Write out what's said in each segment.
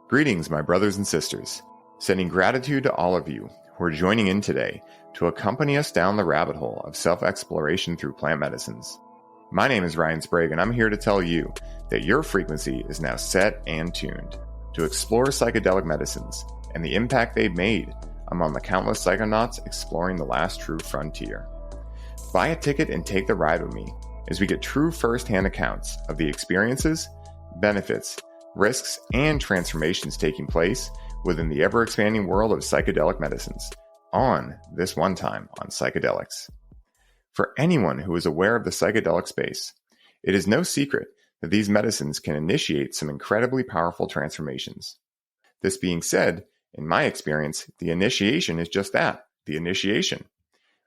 Greetings, my brothers and sisters. Sending gratitude to all of you who are joining in today to accompany us down the rabbit hole of self-exploration through plant medicines. My name is Ryan Sprague, and I'm here to tell you that your frequency is now set and tuned to explore psychedelic medicines and the impact they've made among the countless psychonauts exploring the last true frontier. Buy a ticket and take the ride with me as we get true first-hand accounts of the experiences, benefits, risks, and transformations taking place within the ever-expanding world of psychedelic medicines on This One Time on Psychedelics. For anyone who is aware of the psychedelic space, it is no secret that these medicines can initiate some incredibly powerful transformations. This being said, in my experience, the initiation is just that, the initiation.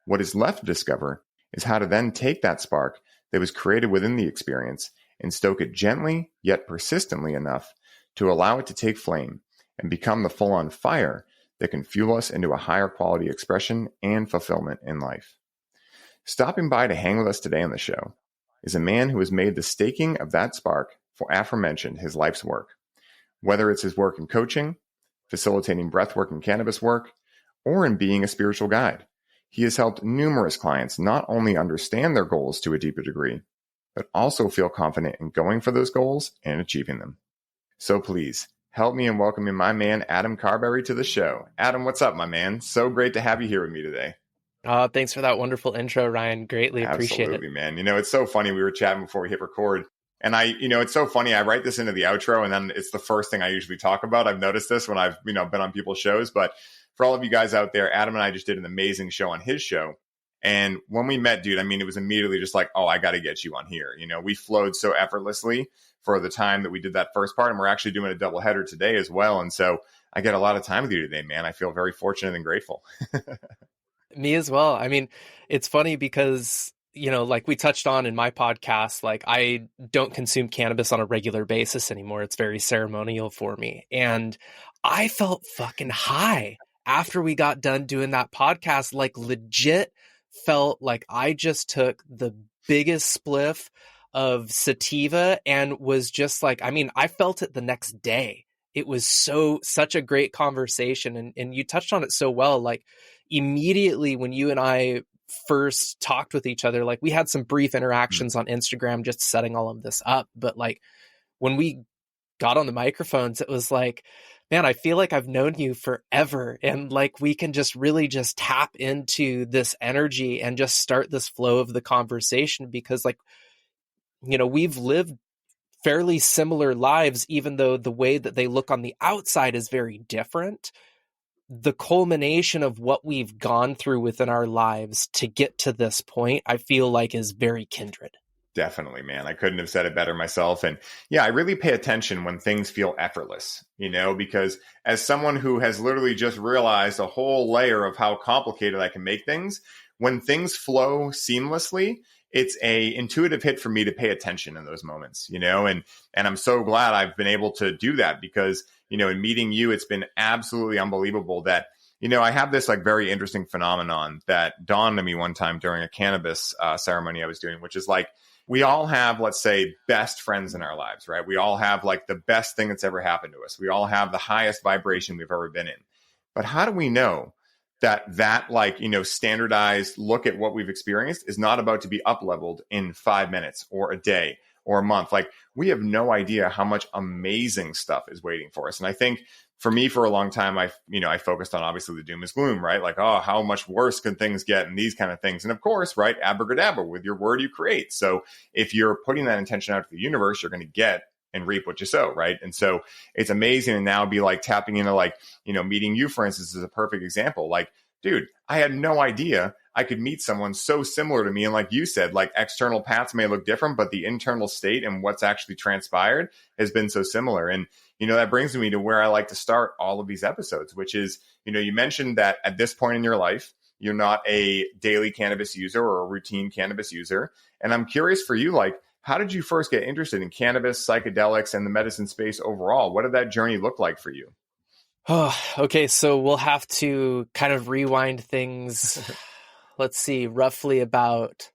What is left to discover is how to then take that spark that was created within the experience and stoke it gently yet persistently enough to allow it to take flame and become the full-on fire that can fuel us into a higher quality expression and fulfillment in life. Stopping by to hang with us today on the show is a man who has made the staking of that spark for aforementioned his life's work. Whether it's his work in coaching, facilitating breathwork and cannabis work, or in being a spiritual guide, he has helped numerous clients not only understand their goals to a deeper degree, but also feel confident in going for those goals and achieving them. So please, help me in welcoming my man, Adam Carberry, to the show. Adam, what's up, my man? So great to have you here with me today. Thanks for that wonderful intro, Ryan. Greatly appreciate it. Absolutely, man. You know, it's so funny. We were chatting before we hit record. And it's so funny. I write this into the outro and then it's the first thing I usually talk about. I've noticed this when I've, been on people's shows. But for all of you guys out there, Adam and I just did an amazing show on his show. And when we met, dude, it was immediately just like, oh, I got to get you on here. We flowed so effortlessly for the time that we did that first part. And we're actually doing a double header today as well. And so I get a lot of time with you today, man. I feel very fortunate and grateful. Me as well. It's funny because, like we touched on in my podcast, like I don't consume cannabis on a regular basis anymore. It's very ceremonial for me. And I felt fucking high after we got done doing that podcast, like legit felt like I just took the biggest spliff of sativa and was just like, I felt it the next day. It was such a great conversation. And you touched on it so well. Like immediately when you and I first talked with each other, like we had some brief interactions on Instagram, just setting all of this up. But like when we got on the microphones, it was like, man, I feel like I've known you forever. And like, we can just really just tap into this energy and just start this flow of the conversation because like, we've lived fairly similar lives, even though the way that they look on the outside is very different. The culmination of what we've gone through within our lives to get to this point, I feel like is very kindred. Definitely, man. I couldn't have said it better myself. And yeah, I really pay attention when things feel effortless, because as someone who has literally just realized a whole layer of how complicated I can make things, when things flow seamlessly, it's a intuitive hit for me to pay attention in those moments, and I'm so glad I've been able to do that because, in meeting you, it's been absolutely unbelievable that, I have this like very interesting phenomenon that dawned on me one time during a cannabis ceremony I was doing, which is like, we all have, let's say, best friends in our lives, right? We all have like the best thing that's ever happened to us. We all have the highest vibration we've ever been in. But how do we know that like, standardized look at what we've experienced is not about to be up-leveled in 5 minutes or a day or a month? Like we have no idea how much amazing stuff is waiting for us. And I think for me, for a long time, I focused on obviously the doom is gloom, right? Like, oh, how much worse can things get and these kind of things. And of course, right, abracadabra, with your word you create. So if you're putting that intention out to the universe, you're going to get and reap what you sow, right? And so it's amazing. And now be like tapping into like, meeting you, for instance, is a perfect example. Like, dude, I had no idea I could meet someone so similar to me. And like you said, like external paths may look different, but the internal state and what's actually transpired has been so similar. And, that brings me to where I like to start all of these episodes, which is, you mentioned that at this point in your life, you're not a daily cannabis user or a routine cannabis user. And I'm curious for you, like, how did you first get interested in cannabis, psychedelics, and the medicine space overall? What did that journey look like for you? Oh, okay. So we'll have to kind of rewind things. Let's see, roughly about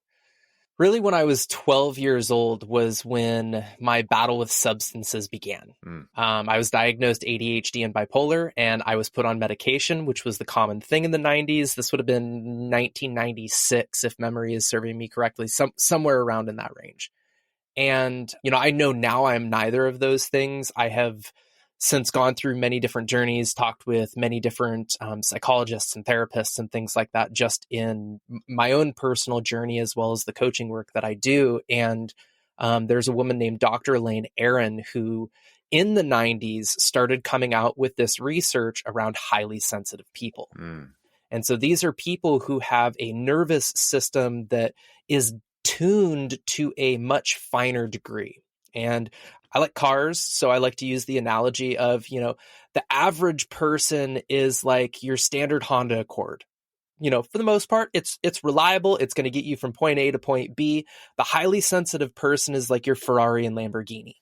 Really, when I was 12 years old was when my battle with substances began. I was diagnosed ADHD and bipolar, and I was put on medication, which was the common thing in the 90s. This would have been 1996, if memory is serving me correctly, somewhere around in that range. And, I know now I'm neither of those things. I have since gone through many different journeys, talked with many different psychologists and therapists and things like that, just in my own personal journey, as well as the coaching work that I do. And there's a woman named Dr. Elaine Aron who in the 90s started coming out with this research around highly sensitive people. And so these are people who have a nervous system that is tuned to a much finer degree. And I like cars, so I like to use the analogy of, the average person is like your standard Honda Accord. For the most part, it's reliable. It's going to get you from point A to point B. The highly sensitive person is like your Ferrari and Lamborghini.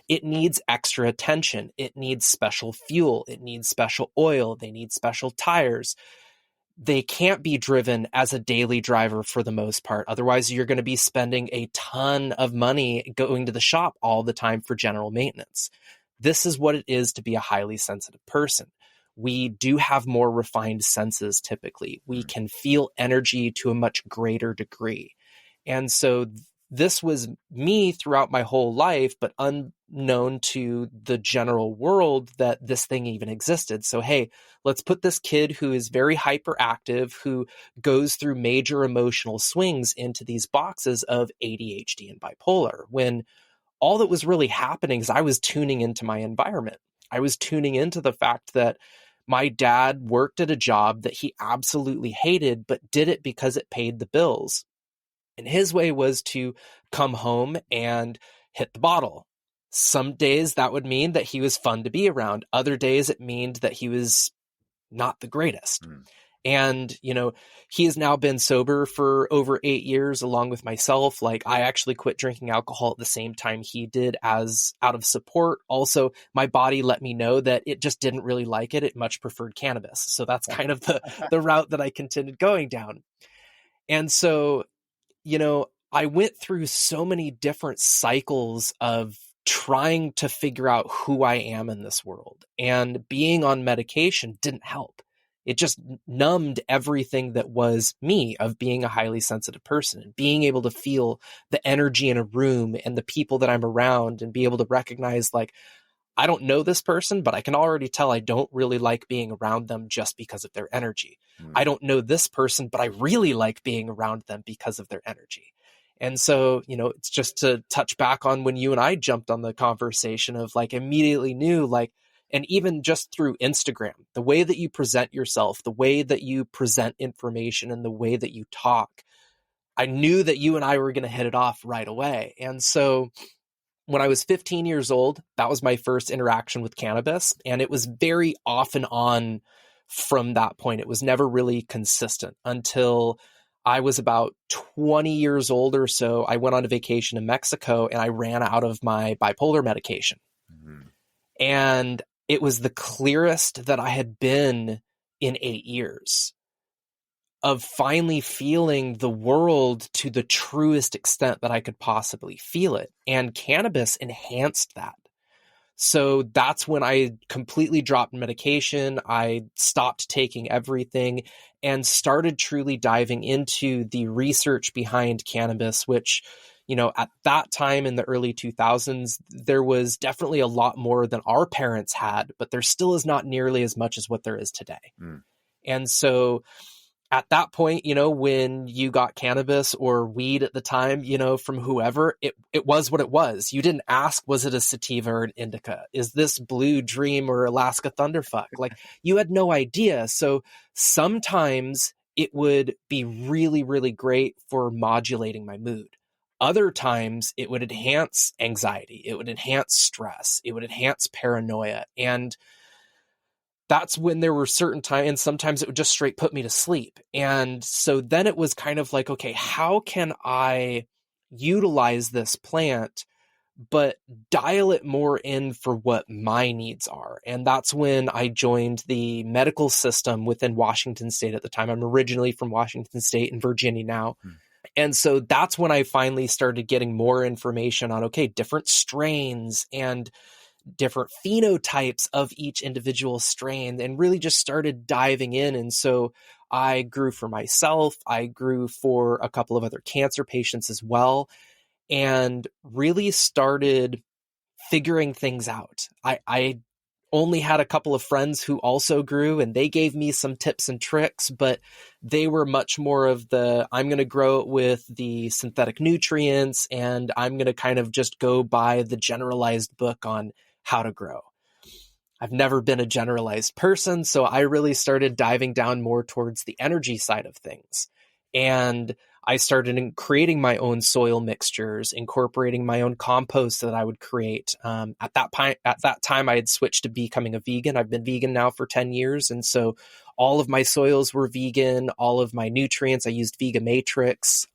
It needs extra attention. It needs special fuel. It needs special oil. They need special tires. They can't be driven as a daily driver for the most part. Otherwise, you're going to be spending a ton of money going to the shop all the time for general maintenance. This is what it is to be a highly sensitive person. We do have more refined senses typically. We can feel energy to a much greater degree. And so this was me throughout my whole life, but unknown to the general world that this thing even existed. So, hey, let's put this kid who is very hyperactive, who goes through major emotional swings into these boxes of ADHD and bipolar, when all that was really happening is I was tuning into my environment. I was tuning into the fact that my dad worked at a job that he absolutely hated, but did it because it paid the bills. And his way was to come home and hit the bottle. Some days that would mean that he was fun to be around. Other days it meant that he was not the greatest. And, he has now been sober for over 8 years along with myself. Like, I actually quit drinking alcohol at the same time he did, as out of support. Also, my body let me know that it just didn't really like it. It much preferred cannabis. So that's kind of the route that I continued going down. And so, I went through so many different cycles of trying to figure out who I am in this world. And being on medication didn't help. It just numbed everything that was me of being a highly sensitive person and being able to feel the energy in a room and the people that I'm around and be able to recognize, like, I don't know this person, but I can already tell I don't really like being around them just because of their energy. I don't know this person, but I really like being around them because of their energy. And so, it's just to touch back on when you and I jumped on the conversation of, like, immediately knew, like, and even just through Instagram, the way that you present yourself, the way that you present information, and the way that you talk, I knew that you and I were going to hit it off right away. And so when I was 15 years old, that was my first interaction with cannabis. And it was very off and on from that point. It was never really consistent until I was about 20 years old or so. I went on a vacation in Mexico and I ran out of my bipolar medication. And it was the clearest that I had been in 8 years of finally feeling the world to the truest extent that I could possibly feel it. And cannabis enhanced that. So that's when I completely dropped medication. I stopped taking everything and started truly diving into the research behind cannabis, which, at that time in the early 2000s, there was definitely a lot more than our parents had, but there still is not nearly as much as what there is today. And so at that point, when you got cannabis or weed at the time, from whoever, it was what it was. You didn't ask, was it a sativa or an indica? Is this Blue Dream or Alaska Thunderfuck? Like, you had no idea. So sometimes it would be really, really great for modulating my mood. Other times it would enhance anxiety. It would enhance stress. It would enhance paranoia. And that's when there were certain times, and sometimes it would just straight put me to sleep. And so then it was kind of like, okay, how can I utilize this plant, but dial it more in for what my needs are? And that's when I joined the medical system within Washington State at the time. I'm originally from Washington State in Virginia now. And so that's when I finally started getting more information on, okay, different strains and different phenotypes of each individual strain, and really just started diving in. And so I grew for myself. I grew for a couple of other cancer patients as well, and really started figuring things out. I only had a couple of friends who also grew, and they gave me some tips and tricks, but they were much more of the, I'm going to grow it with the synthetic nutrients, and I'm going to kind of just go by the generalized book on how to grow. I've never been a generalized person, so I really started diving down more towards the energy side of things. And I started creating my own soil mixtures, incorporating my own compost that I would create. At that time, I had switched to becoming a vegan. I've been vegan now for 10 years. And so all of my soils were vegan, all of my nutrients, I used Vega Matrix,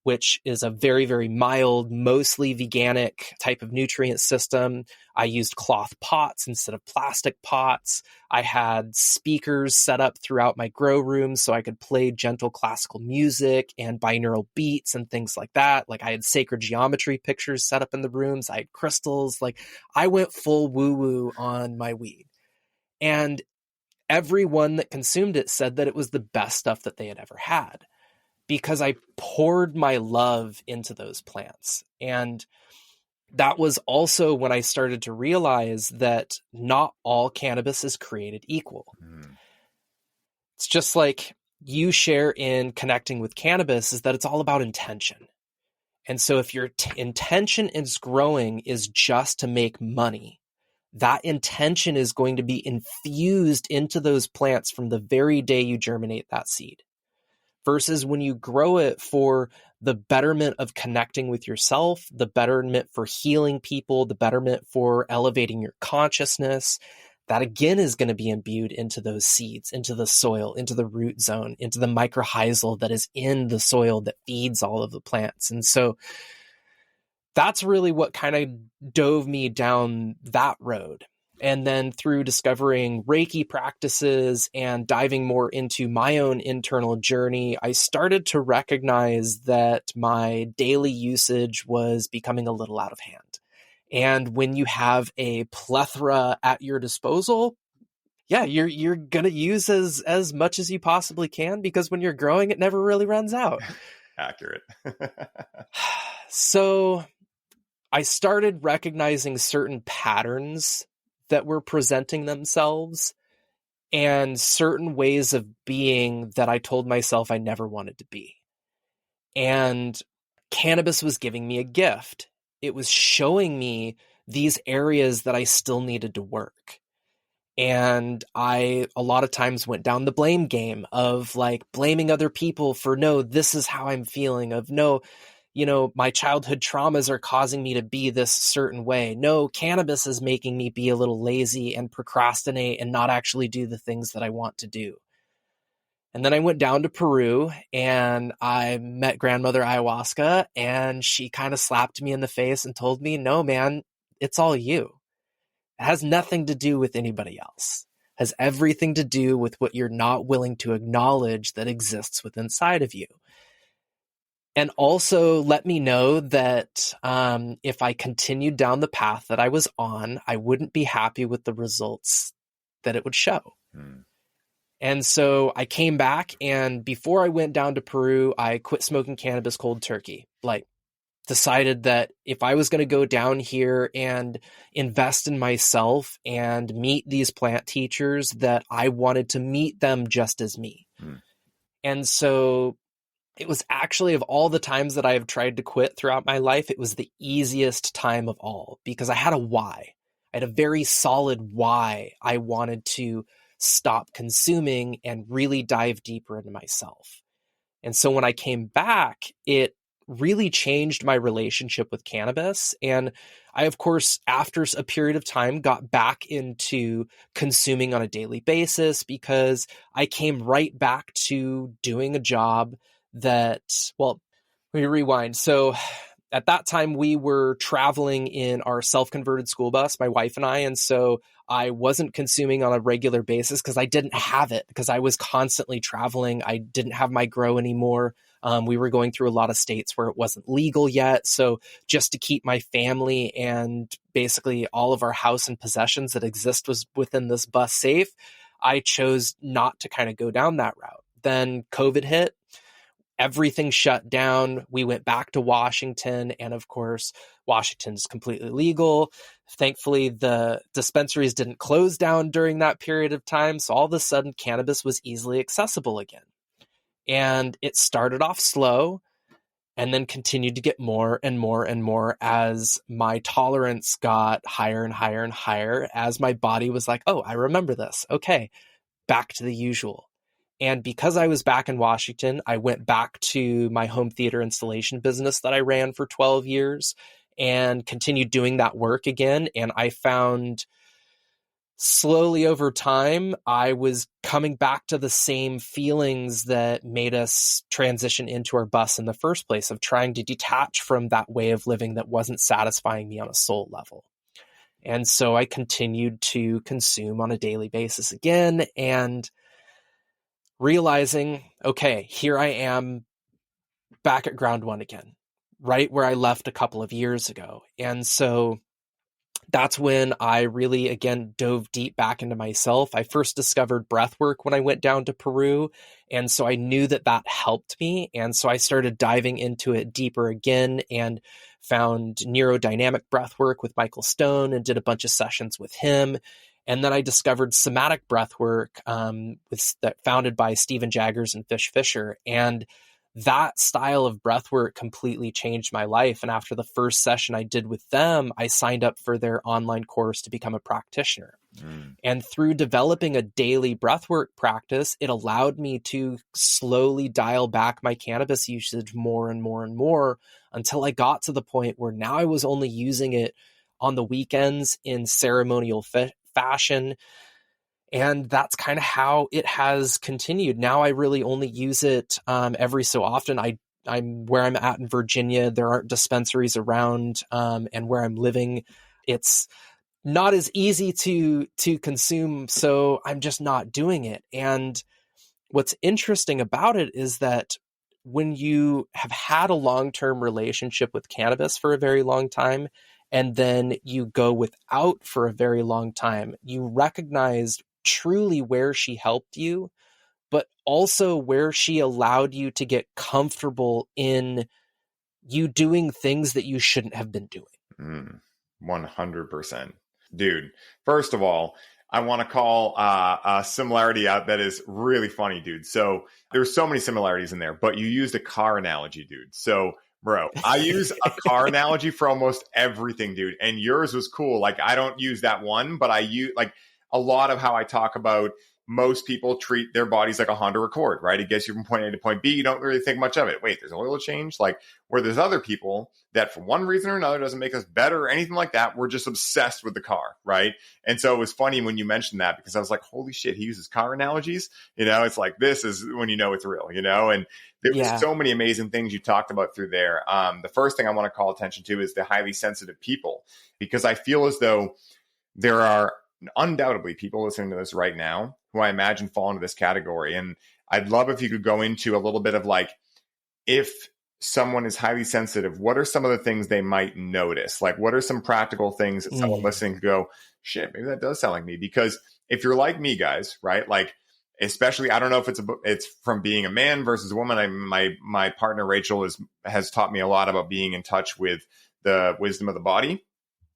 which is a very, very mild, mostly veganic type of nutrient system. I used cloth pots instead of plastic pots. I had speakers set up throughout my grow room so I could play gentle classical music and binaural beats and things like that. Like, I had sacred geometry pictures set up in the rooms. I had crystals. Like, I went full woo-woo on my weed. And everyone that consumed it said that it was the best stuff that they had ever had, because I poured my love into those plants. And that was also when I started to realize that not all cannabis is created equal. It's just like you share in connecting with cannabis, is that it's all about intention. And so if your intention is growing is just to make money, that intention is going to be infused into those plants from the very day you germinate that seed. Versus when you grow it for the betterment of connecting with yourself, the betterment for healing people, the betterment for elevating your consciousness, that again is going to be imbued into those seeds, into the soil, into the root zone, into the mycorrhizal that is in the soil that feeds all of the plants. And so that's really what kind of dove me down that road. And then through discovering Reiki practices and diving more into my own internal journey, I started to recognize that my daily usage was becoming a little out of hand. And when you have a plethora at your disposal, yeah, you're going to use as much as you possibly can, because when you're growing, it never really runs out. Accurate. So I started recognizing certain patterns that were presenting themselves and certain ways of being that I told myself I never wanted to be. And cannabis was giving me a gift. It was showing me these areas that I still needed to work. And I, a lot of times, went down the blame game of like blaming other people for, no, this is how I'm feeling, of no, my childhood traumas are causing me to be this certain way. No, cannabis is making me be a little lazy and procrastinate and not actually do the things that I want to do. And then I went down to Peru and I met grandmother ayahuasca, and she kind of slapped me in the face and told me, no, man, it's all you. It has nothing to do with anybody else. It has everything to do with what you're not willing to acknowledge that exists within inside of you. And also let me know that if I continued down the path that I was on, I wouldn't be happy with the results that it would show. And so I came back, and before I went down to Peru, I quit smoking cannabis cold turkey. Like, decided that if I was going to go down here and invest in myself and meet these plant teachers, that I wanted to meet them just as me. And so it was actually, of all the times that I have tried to quit throughout my life, it was the easiest time of all, because I had a why. I had a very solid why I wanted to stop consuming and really dive deeper into myself. And so when I came back, it really changed my relationship with cannabis. And I, of course, after a period of time, got back into consuming on a daily basis, because I came right back to doing a job that, well, let me rewind. So at that time, we were traveling in our self-converted school bus, my wife and I. And so I wasn't consuming on a regular basis because I didn't have it, because I was constantly traveling. I didn't have my grow anymore. We were going through a lot of states where it wasn't legal yet. So just to keep my family and basically all of our house and possessions that exist was within this bus safe, I chose not to kind of go down that route. Then COVID hit. Everything shut down. We went back to Washington. And of course, Washington's completely legal. Thankfully, the dispensaries didn't close down during that period of time. So all of a sudden, cannabis was easily accessible again. And it started off slow and then continued to get more and more and more as my tolerance got higher and higher and higher, as my body was like, oh, I remember this. Okay, back to the usual. And because I was back in Washington, I went back to my home theater installation business that I ran for 12 years and continued doing that work again. And I found slowly over time, I was coming back to the same feelings that made us transition into our bus in the first place, of trying to detach from that way of living that wasn't satisfying me on a soul level. And so I continued to consume on a daily basis again, and realizing, okay, here I am back at ground one again, right where I left a couple of years ago. And so that's when I really, again, dove deep back into myself. I first discovered breathwork when I went down to Peru. And so I knew that that helped me. And so I started diving into it deeper again and found neurodynamic breathwork with Michael Stone and did a bunch of sessions with him. And then I discovered somatic breathwork, founded by Stephen Jaggers and Fish Fisher. And that style of breathwork completely changed my life. And after the first session I did with them, I signed up for their online course to become a practitioner. And through developing a daily breathwork practice, it allowed me to slowly dial back my cannabis usage more and more and more, until I got to the point where now I was only using it on the weekends in ceremonial fashion. And that's kind of how it has continued. Now I really only use it every so often. I'm where I'm at in Virginia. There aren't dispensaries around, and where I'm living, it's not as easy to consume. So I'm just not doing it. And what's interesting about it is that when you have had a long-term relationship with cannabis for a very long time, and then you go without for a very long time, you recognize truly where she helped you, but also where she allowed you to get comfortable in you doing things that you shouldn't have been doing. 100%. Dude, first of all, I want to call a similarity out that is really funny, dude. So there's so many similarities in there, but you used a car analogy, dude. So bro, I use a car analogy for almost everything, dude. And yours was cool. Like, I don't use that one, but I use, like, a lot of how I talk about, most people treat their bodies like a Honda Accord, right? It gets you from point A to point B. You don't really think much of it. Wait, there's oil change? Like, where there's other people that for one reason or another doesn't make us better or anything like that. We're just obsessed with the car, right? And so it was funny when you mentioned that, because I was like, holy shit, he uses car analogies. You know, it's like, this is when you know it's real, you know? And there was so many amazing things you talked about through there. The first thing I want to call attention to is the highly sensitive people, because I feel as though there are undoubtedly people listening to this right now who I imagine fall into this category. And I'd love if you could go into a little bit of, like, if someone is highly sensitive, what are some of the things they might notice? Like, what are some practical things that someone listening could go, shit, maybe that does sound like me? Because if you're like me, guys, right? Like, especially, I don't know if it's from being a man versus a woman. My partner, Rachel, has taught me a lot about being in touch with the wisdom of the body.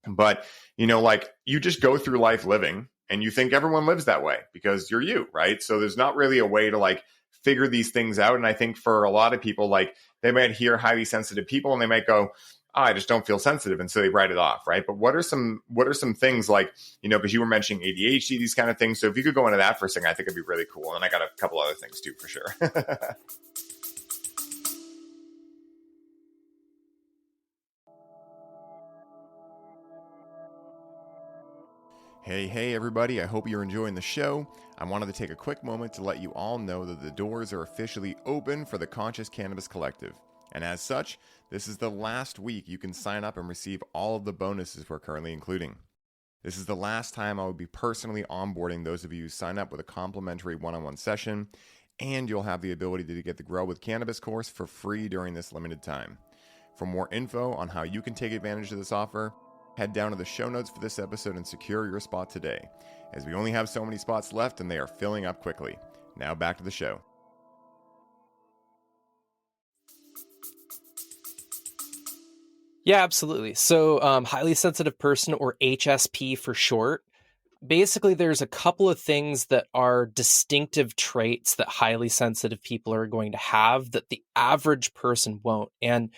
But, you know, like, you just go through life living and you think everyone lives that way because you're you, right? So there's not really a way to, like, figure these things out. And I think for a lot of people, like, they might hear highly sensitive people and they might go, oh, I just don't feel sensitive. And so they write it off, right? But what are some things, like, you know, because you were mentioning ADHD, these kind of things. So if you could go into that for a second, I think it'd be really cool. And I got a couple other things too, for sure. Hey, everybody. I hope you're enjoying the show. I wanted to take a quick moment to let you all know that the doors are officially open for the Conscious Cannabis Collective. And as such, this is the last week you can sign up and receive all of the bonuses we're currently including. This is the last time I will be personally onboarding those of you who sign up with a complimentary one-on-one session. And you'll have the ability to get the Grow with Cannabis course for free during this limited time. For more info on how you can take advantage of this offer, head down to the show notes for this episode and secure your spot today, as we only have so many spots left and they are filling up quickly. Now back to the show. Yeah, absolutely. So highly sensitive person, or HSP for short, basically there's a couple of things that are distinctive traits that highly sensitive people are going to have that the average person won't. And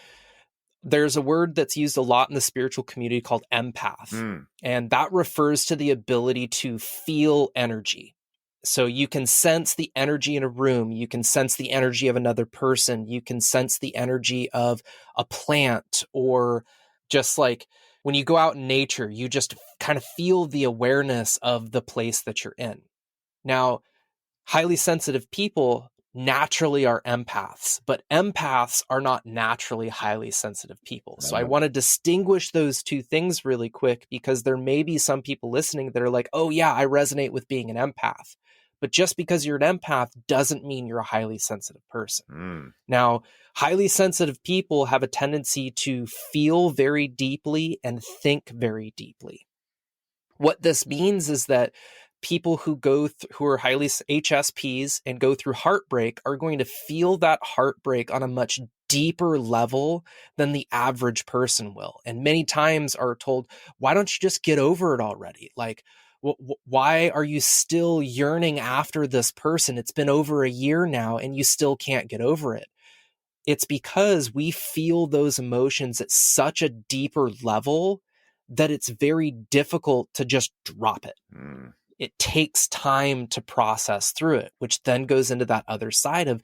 there's a word that's used a lot in the spiritual community called empath. And that refers to the ability to feel energy. So you can sense the energy in a room. You can sense the energy of another person. You can sense the energy of a plant, or just like when you go out in nature, you just kind of feel the awareness of the place that you're in. Now, highly sensitive people naturally are empaths, but empaths are not naturally highly sensitive people. So I want to distinguish those two things really quick, because there may be some people listening that are like, oh yeah, I resonate with being an empath. But just because you're an empath doesn't mean you're a highly sensitive person. Now, highly sensitive people have a tendency to feel very deeply and think very deeply. What this means is that people who who are highly HSPs and go through heartbreak are going to feel that heartbreak on a much deeper level than the average person will. And many times are told, why don't you just get over it already? Like, why are you still yearning after this person? It's been over a year now and you still can't get over it. It's because we feel those emotions at such a deeper level that it's very difficult to just drop it. It takes time to process through it, which then goes into that other side of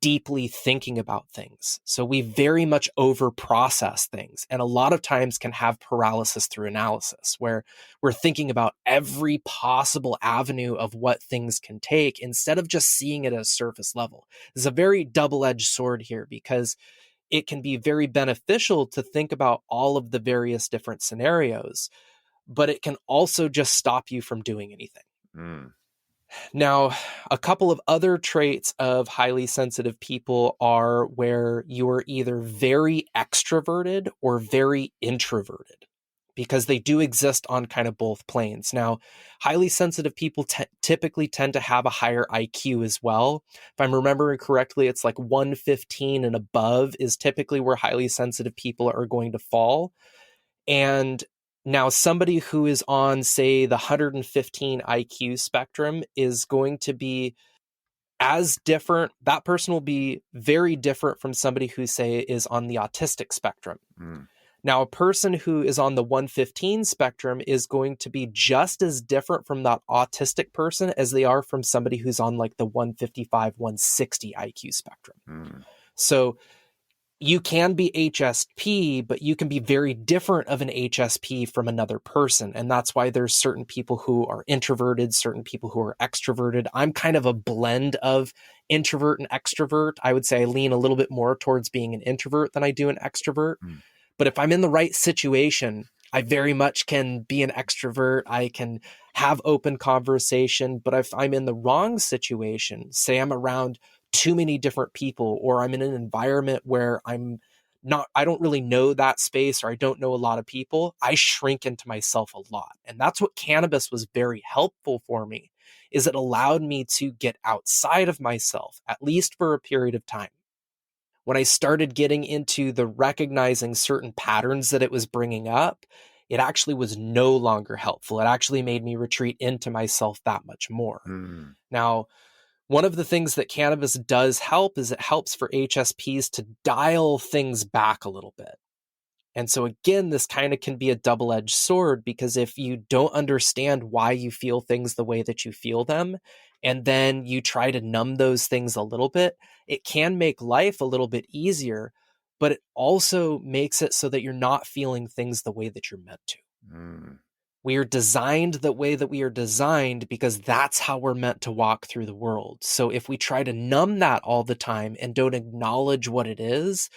deeply thinking about things. So we very much over process things, and a lot of times can have paralysis through analysis, where we're thinking about every possible avenue of what things can take instead of just seeing it at a surface level. There's a very double-edged sword here, because it can be very beneficial to think about all of the various different scenarios, but it can also just stop you from doing anything. Now, a couple of other traits of highly sensitive people are where you are either very extroverted or very introverted, because they do exist on kind of both planes. Now, highly sensitive people typically tend to have a higher IQ as well. If I'm remembering correctly, it's like 115 and above is typically where highly sensitive people are going to fall. And now somebody who is on, say, the 115 IQ spectrum is going to be as different. That person will be very different from somebody who, say, is on the autistic spectrum. Now, a person who is on the 115 spectrum is going to be just as different from that autistic person as they are from somebody who's on like the 155, 160 IQ spectrum. So you can be HSP, but you can be very different of an HSP from another person. And that's why there's certain people who are introverted, certain people who are extroverted. I'm kind of a blend of introvert and extrovert. I would say I lean a little bit more towards being an introvert than I do an extrovert. But if I'm in the right situation, I very much can be an extrovert. I can have open conversation. But if I'm in the wrong situation, say I'm around too many different people, or I'm in an environment where I don't really know that space, or I don't know a lot of people, I shrink into myself a lot. And that's what cannabis was very helpful for me, is it allowed me to get outside of myself, at least for a period of time. When I started getting into the recognizing certain patterns that it was bringing up, it actually was no longer helpful. It actually made me retreat into myself that much more. Now, one of the things that cannabis does help is it helps for HSPs to dial things back a little bit. And so again, this kind of can be a double-edged sword, because if you don't understand why you feel things the way that you feel them, and then you try to numb those things a little bit, it can make life a little bit easier, but it also makes it so that you're not feeling things the way that you're meant to. We are designed the way that we are designed because that's how we're meant to walk through the world. So if we try to numb that all the time and don't acknowledge what it is,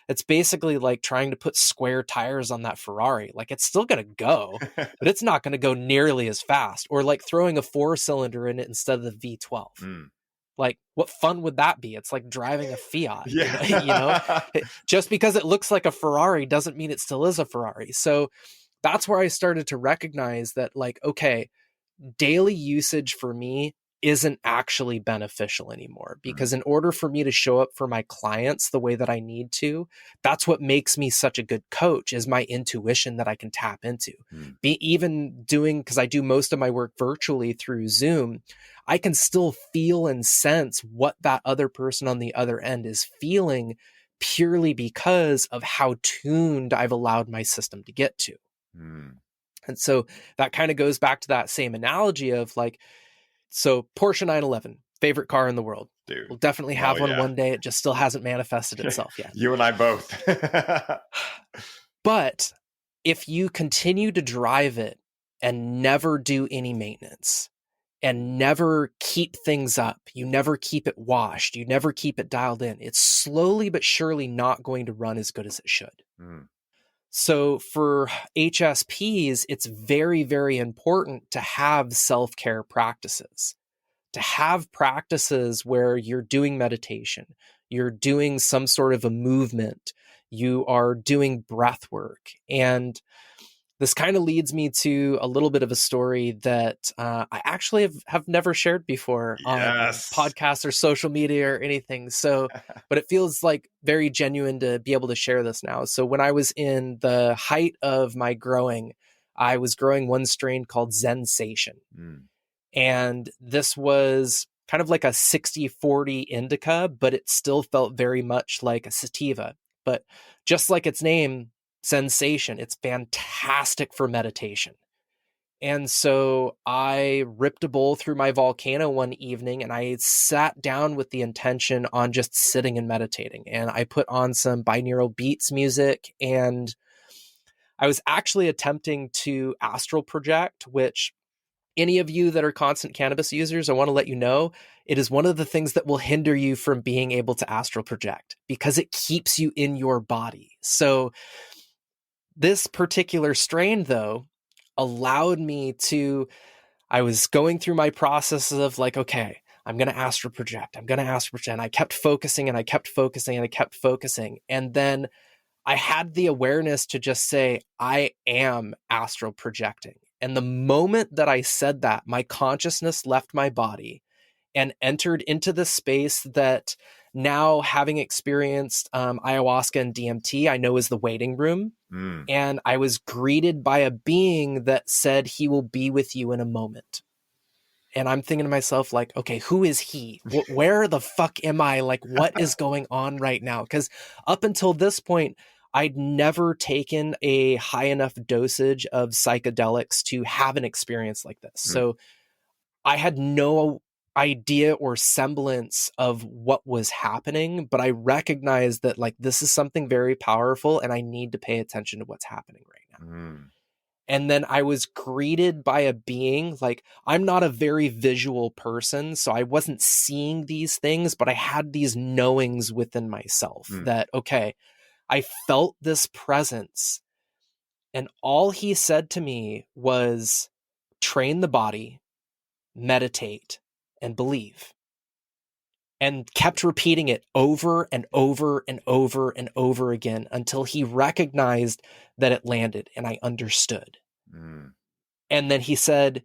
it's basically like trying to put square tires on that Ferrari. Like, it's still going to go, but it's not going to go nearly as fast. Or like throwing a 4-cylinder in it instead of the V12. Like, what fun would that be? It's like driving a Fiat, Yeah. just because it looks like a Ferrari doesn't mean it still is a Ferrari. So that's where I started to recognize that, like, okay, daily usage for me isn't actually beneficial anymore, because in order for me to show up for my clients the way that I need to, that's what makes me such a good coach, is my intuition that I can tap into. Be even doing, because I do most of my work virtually through Zoom, I can still feel and sense what that other person on the other end is feeling, purely because of how tuned I've allowed my system to get to. And so that kind of goes back to that same analogy of like, so Porsche 911, favorite car in the world. Dude. We'll definitely have Hell one yeah. one day. It just still hasn't manifested itself yet. You and I both. But if you continue to drive it and never do any maintenance and never keep things up, you never keep it washed, you never keep it dialed in, it's slowly but surely not going to run as good as it should. So for H.S.Ps, it's very, very important to have self-care practices, to have practices where you're doing meditation, you're doing some sort of a movement, you are doing breath work. And this kind of leads me to a little bit of a story that I actually have never shared before on podcasts or social media or anything. So, but it feels like very genuine to be able to share this now. So when I was in the height of my growing, I was growing one strain called Zensation. And this was kind of like a 60-40 indica, but it still felt very much like a sativa. But just like its name, Sensation, it's fantastic for meditation. And so I ripped a bowl through my volcano one evening, and I sat down with the intention on just sitting and meditating. And I put on some binaural beats music, and I was actually attempting to astral project, which any of you that are constant cannabis users, I want to let you know, it is one of the things that will hinder you from being able to astral project, because it keeps you in your body. So this particular strain, though, allowed me to, I was going through my processes of like, okay, I'm going to astral project. I'm going to astral project. And I kept focusing and I kept focusing and I kept focusing. And then I had the awareness to just say, I am astral projecting. And the moment that I said that, my consciousness left my body and entered into the space that now, having experienced ayahuasca and DMT, I know is the waiting room. And I was greeted by a being that said, he will be with you in a moment. And I'm thinking to myself, like, okay, who is he? Where the fuck am I? Like, what is going on right now? Because up until this point, I'd never taken a high enough dosage of psychedelics to have an experience like this. So I had no idea or semblance of what was happening, but I recognized that like this is something very powerful and I need to pay attention to what's happening right now. And then I was greeted by a being, like, I'm not a very visual person, so I wasn't seeing these things, but I had these knowings within myself that, okay, I felt this presence. And all he said to me was, train the body, meditate, and believe. And kept repeating it over and over and over and over again until he recognized that it landed and I understood. And then he said,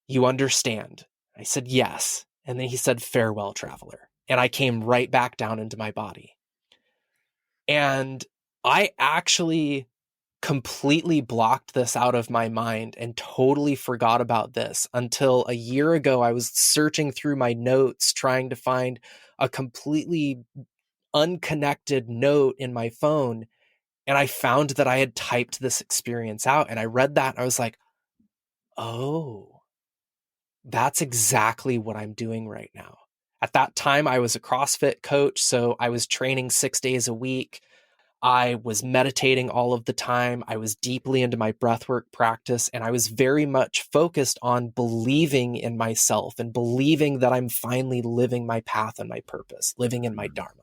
you understand? I said, yes. And then he said, farewell, traveler. And I came right back down into my body. And I actually completely blocked this out of my mind and totally forgot about this until a year ago. I was searching through my notes trying to find a completely unconnected note in my phone, and I found that I had typed this experience out, and I read that and I was like, oh, that's exactly what I'm doing right now. At that time, I was a CrossFit coach, so I was training 6 days a week. I was meditating all of the time. I was deeply into my breathwork practice, and I was very much focused on believing in myself and believing that I'm finally living my path and my purpose, living in my dharma.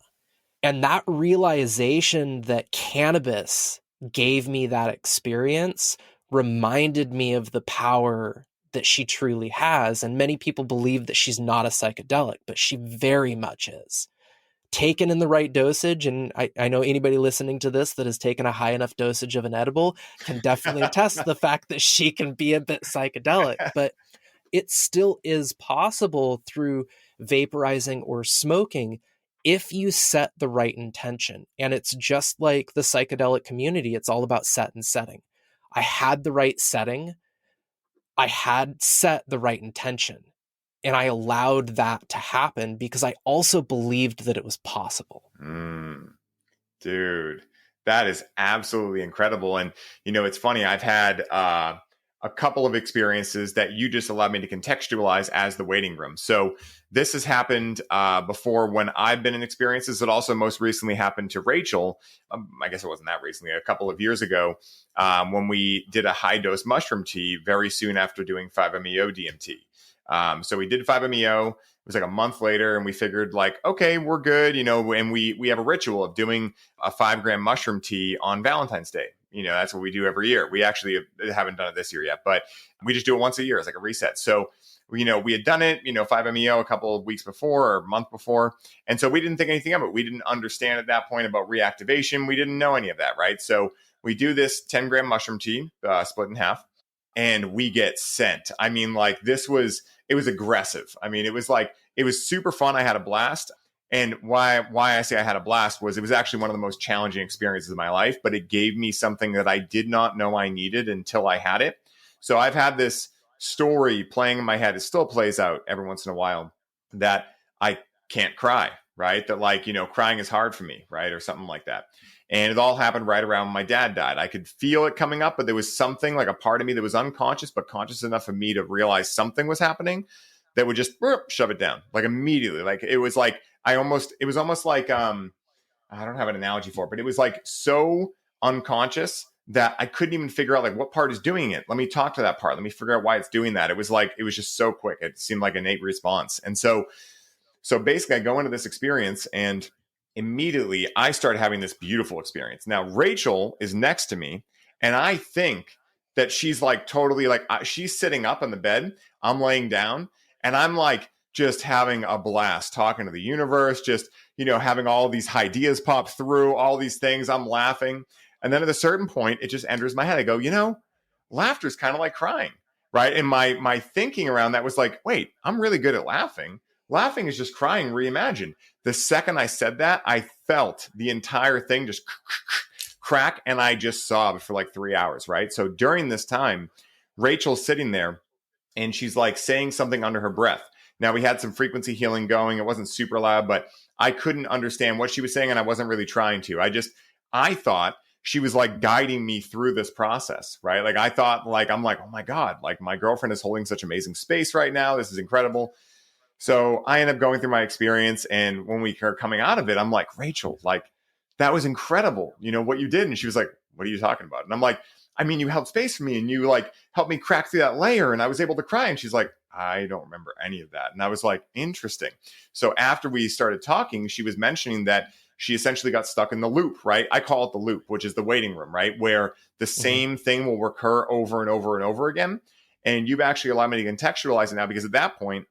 And that realization that cannabis gave me that experience reminded me of the power that she truly has. And many people believe that she's not a psychedelic, but she very much is. Taken in the right dosage, and I know anybody listening to this that has taken a high enough dosage of an edible can definitely attest to the fact that she can be a bit psychedelic, but it still is possible through vaporizing or smoking if you set the right intention. And it's just like the psychedelic community, it's all about set and setting. I had the right setting, I had set the right intention, and I allowed that to happen because I also believed that it was possible. Dude, that is absolutely incredible. And, it's funny. I've had a couple of experiences that you just allowed me to contextualize as the waiting room. So this has happened before when I've been in experiences. It also most recently happened to Rachel. I guess it wasn't that recently, a couple of years ago, when we did a high dose mushroom tea very soon after doing 5-MeO DMT. So we did 5-MeO. It was like a month later, and we figured like, okay, we're good, and we have a ritual of doing a 5-gram mushroom tea on Valentine's Day. That's what we do every year. We actually haven't done it this year yet, but we just do it once a year as like a reset. So, we had done it, 5-MeO a couple of weeks before or a month before. And so we didn't think anything of it. We didn't understand at that point about reactivation. We didn't know any of that, right? So we do this 10-gram mushroom tea, split in half, and we get sent. I mean, like it was aggressive. I mean, it was super fun. I had a blast. And why I say I had a blast was it was actually one of the most challenging experiences of my life, but it gave me something that I did not know I needed until I had it. So I've had this story playing in my head. It still plays out every once in a while that I can't cry, right? That crying is hard for me, right? Or something like that. And it all happened right around when my dad died. I could feel it coming up, but there was something like a part of me that was unconscious, but conscious enough for me to realize something was happening that would just shove it down like immediately. Like it was almost like, I don't have an analogy for it, but it was like so unconscious that I couldn't even figure out like what part is doing it. Let me talk to that part. Let me figure out why it's doing that. It was just so quick. It seemed like an innate response. And so basically I go into this experience and immediately I start having this beautiful experience. Now, Rachel is next to me and I think that she's like totally like, she's sitting up in the bed. I'm laying down and I'm like just having a blast talking to the universe, just, having all these ideas pop through, all these things. I'm laughing. And then at a certain point, it just enters my head. I go, laughter is kind of like crying, right? And my thinking around that was like, wait, I'm really good at laughing. Laughing is just crying reimagined. The second I said that, I felt the entire thing just crack, and I just sobbed for like 3 hours, right? So during this time, Rachel's sitting there, and she's like saying something under her breath. Now, we had some frequency healing going. It wasn't super loud, but I couldn't understand what she was saying, and I wasn't really trying to. I thought she was like guiding me through this process, right? Like I thought, like, I'm like, oh my God, like my girlfriend is holding such amazing space right now. This is incredible. So I end up going through my experience. And when we are coming out of it, I'm like, Rachel, like, that was incredible. What you did. And she was like, what are you talking about? And I'm like, I mean, you held space for me and you like helped me crack through that layer and I was able to cry. And she's like, I don't remember any of that. And I was like, interesting. So after we started talking, she was mentioning that she essentially got stuck in the loop, right? I call it the loop, which is the waiting room, right? Where the same thing will recur over and over and over again. And you've actually allowed me to contextualize it now because at that point,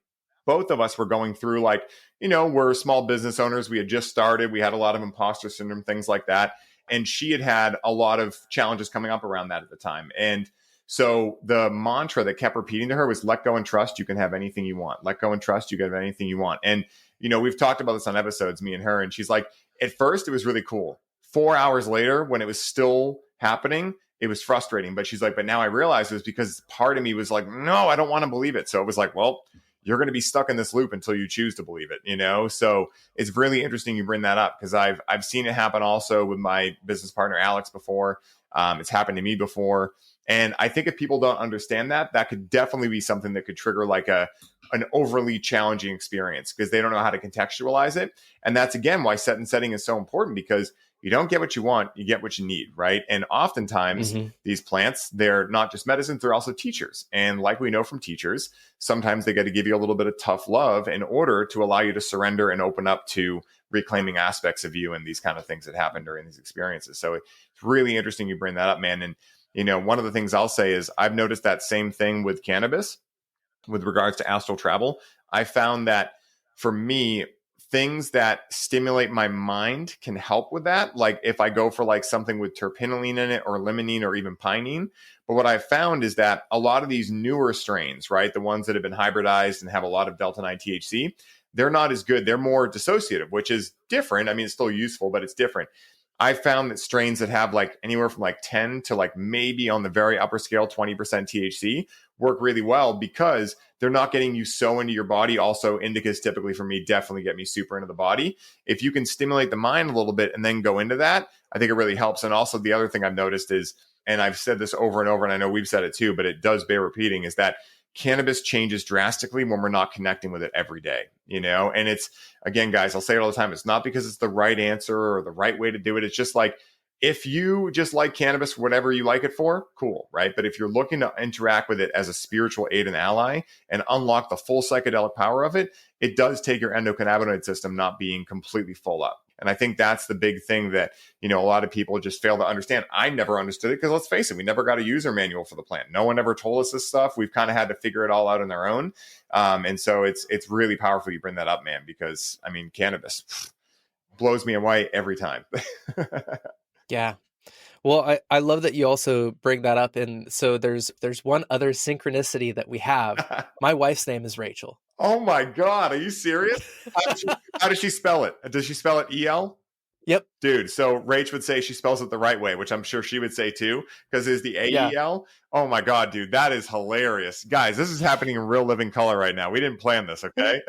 both of us were going through like, we're small business owners. We had just started. We had a lot of imposter syndrome, things like that. And she had a lot of challenges coming up around that at the time. And so the mantra that kept repeating to her was let go and trust. You can have anything you want. Let go and trust. You can have anything you want. And, we've talked about this on episodes, me and her. And she's like, at first it was really cool. 4 hours later, when it was still happening, it was frustrating. But she's like, but now I realize it was because part of me was like, no, I don't want to believe it. So it was like, well, you're going to be stuck in this loop until you choose to believe it, So it's really interesting you bring that up because I've seen it happen also with my business partner, Alex, before. It's happened to me before. And I think if people don't understand that, that could definitely be something that could trigger like an overly challenging experience because they don't know how to contextualize it. And that's, again, why set and setting is so important because you don't get what you want, you get what you need, right? And oftentimes these plants, they're not just medicines, they're also teachers. And like we know from teachers, sometimes they got to give you a little bit of tough love in order to allow you to surrender and open up to reclaiming aspects of you and these kind of things that happen during these experiences. So it's really interesting you bring that up, man. And, one of the things I'll say is I've noticed that same thing with cannabis. with regards to astral travel, I found that for me, things that stimulate my mind can help with that. Like if I go for like something with terpinolene in it or limonene or even pinene. But what I found is that a lot of these newer strains, right, the ones that have been hybridized and have a lot of delta 9 THC, they're not as good. They're more dissociative, which is different. I mean, it's still useful, but it's different. I found that strains that have like anywhere from like 10 to like maybe on the very upper scale, 20% THC work really well because they're not getting you so into your body. Also, indicas typically for me definitely get me super into the body. If you can stimulate the mind a little bit and then go into that, I think it really helps. And also the other thing I've noticed is, and I've said this over and over, and I know we've said it too, but it does bear repeating, is that cannabis changes drastically when we're not connecting with it every day, you know? And it's, again, guys, I'll say it all the time. It's not because it's the right answer or the right way to do it. It's just like, if you just like cannabis for whatever you like it for, cool, right? But if you're looking to interact with it as a spiritual aid and ally and unlock the full psychedelic power of it, it does take your endocannabinoid system not being completely full up. And I think that's the big thing that, you know, a lot of people just fail to understand. I never understood it because let's face it, we never got a user manual for the plant. No one ever told us this stuff. We've kind of had to figure it all out on our own. And so it's really powerful you bring that up, man, because I mean, cannabis blows me away every time. Yeah. Well, I love that you also bring that up. And so there's one other synchronicity that we have. My wife's name is Rachel. Oh my God. Are you serious? How does she spell it? Does she spell it EL? Yep. Dude, so Rach would say she spells it the right way, which I'm sure she would say too, because it's the AEL. Yeah. Oh my God, dude, that is hilarious. Guys, this is happening in real living color right now. We didn't plan this, okay?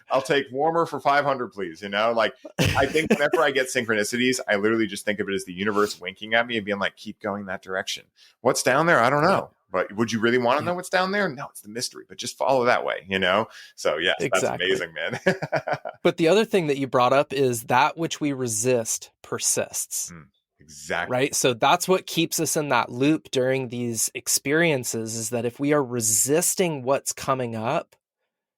I'll take warmer for 500, please. You know, like I think whenever I get synchronicities, I literally just think of it as the universe winking at me and being like, keep going that direction. What's down there? I don't know. But would you really want to know what's down there? No, it's the mystery, but just follow that way, you know? So yes, exactly. That's amazing, man. But the other thing that you brought up is that which we resist persists. Exactly. Right? So that's what keeps us in that loop during these experiences, is that if we are resisting what's coming up,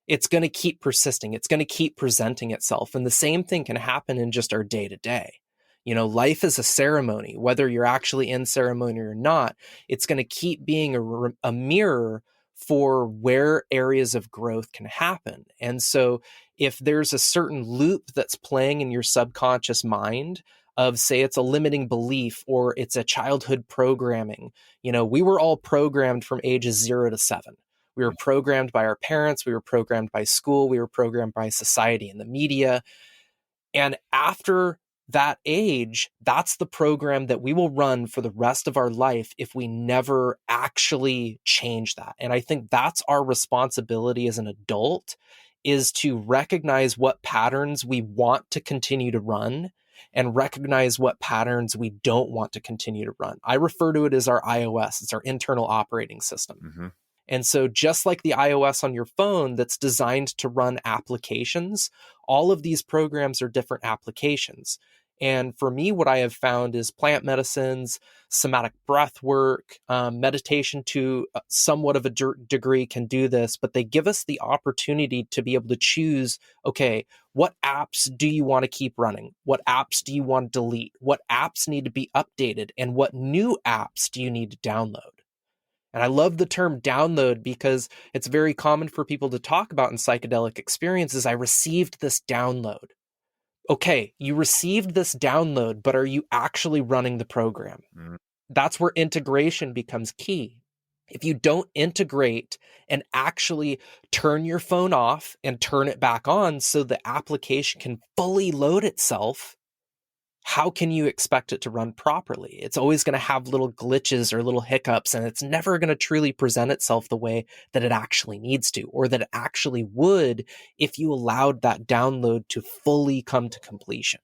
it's going to keep persisting. It's going to keep presenting itself. And the same thing can happen in just our day to day. You know, life is a ceremony, whether you're actually in ceremony or not. It's going to keep being a mirror for where areas of growth can happen. And so if there's a certain loop that's playing in your subconscious mind of, say, it's a limiting belief or it's a childhood programming, you know, we were all programmed from ages 0 to 7. We were programmed by our parents. We were programmed by school. We were programmed by society and the media. And after that age, that's the program that we will run for the rest of our life if we never actually change that. And I think that's our responsibility as an adult, is to recognize what patterns we want to continue to run and recognize what patterns we don't want to continue to run. I refer to it as our iOS. It's our internal operating system. Mm-hmm. And so just like the iOS on your phone that's designed to run applications, all of these programs are different applications. And for me, what I have found is plant medicines, somatic breath work, meditation to somewhat of a degree can do this, but they give us the opportunity to be able to choose, okay, what apps do you want to keep running? What apps do you want to delete? What apps need to be updated? And what new apps do you need to download? And I love the term download because it's very common for people to talk about in psychedelic experiences. I received this download. Okay, you received this download, but are you actually running the program? Mm-hmm. That's where integration becomes key. If you don't integrate and actually turn your phone off and turn it back on so the application can fully load itself, how can you expect it to run properly? It's always going to have little glitches or little hiccups, and it's never going to truly present itself the way that it actually needs to, or that it actually would if you allowed that download to fully come to completion.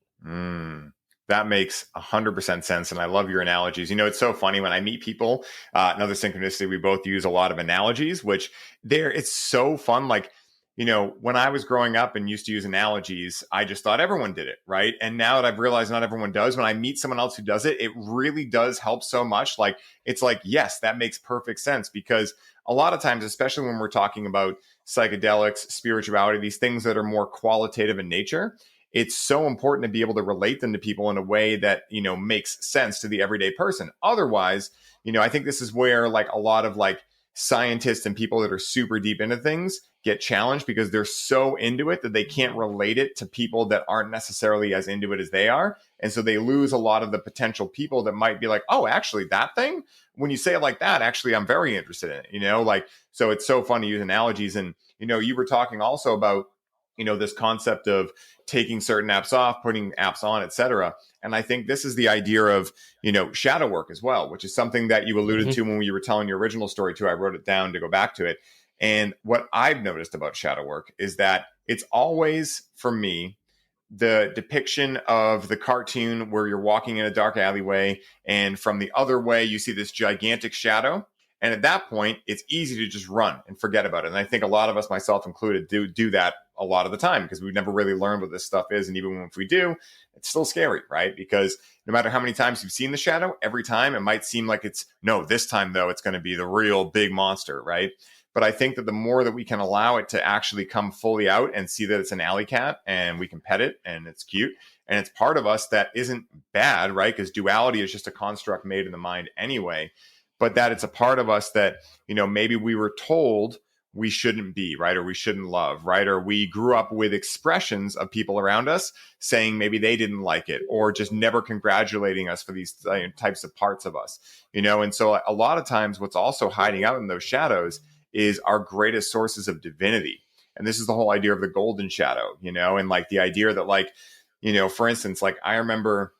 That makes 100% sense. And I love your analogies. You know, it's so funny when I meet people, another synchronicity, we both use a lot of analogies, which it's so fun. Like, you know, when I was growing up and used to use analogies, I just thought everyone did it, right? And now that I've realized not everyone does, when I meet someone else who does it, it really does help so much. Like, it's like, yes, that makes perfect sense, because a lot of times, especially when we're talking about psychedelics, spirituality, these things that are more qualitative in nature, it's so important to be able to relate them to people in a way that, you know, makes sense to the everyday person. Otherwise, you know, I think this is where like a lot of like scientists and people that are super deep into things get challenged because they're so into it that they can't relate it to people that aren't necessarily as into it as they are. And so they lose a lot of the potential people that might be like, oh, actually, that thing, when you say it like that, actually, I'm very interested in it, like, so it's so fun to use analogies. And, you were talking also about, this concept of taking certain apps off, putting apps on, et cetera. And I think this is the idea of, shadow work as well, which is something that you alluded to when you were telling your original story too. I wrote it down to go back to it. And what I've noticed about shadow work is that it's always, for me, the depiction of the cartoon where you're walking in a dark alleyway and from the other way, you see this gigantic shadow. And at that point, it's easy to just run and forget about it. And I think a lot of us, myself included, do that a lot of the time because we've never really learned what this stuff is. And even if we do, it's still scary, right? Because no matter how many times you've seen the shadow, every time it might seem like this time, though, it's going to be the real big monster, right? But I think that the more that we can allow it to actually come fully out and see that it's an alley cat and we can pet it and it's cute and it's part of us that isn't bad, right? Because duality is just a construct made in the mind anyway. But that it's a part of us that, maybe we were told we shouldn't be, right? Or we shouldn't love, right? Or we grew up with expressions of people around us saying maybe they didn't like it or just never congratulating us for these types of parts of us, And so a lot of times what's also hiding out in those shadows is our greatest sources of divinity. And this is the whole idea of the golden shadow, and like the idea that like, for instance, like I remember,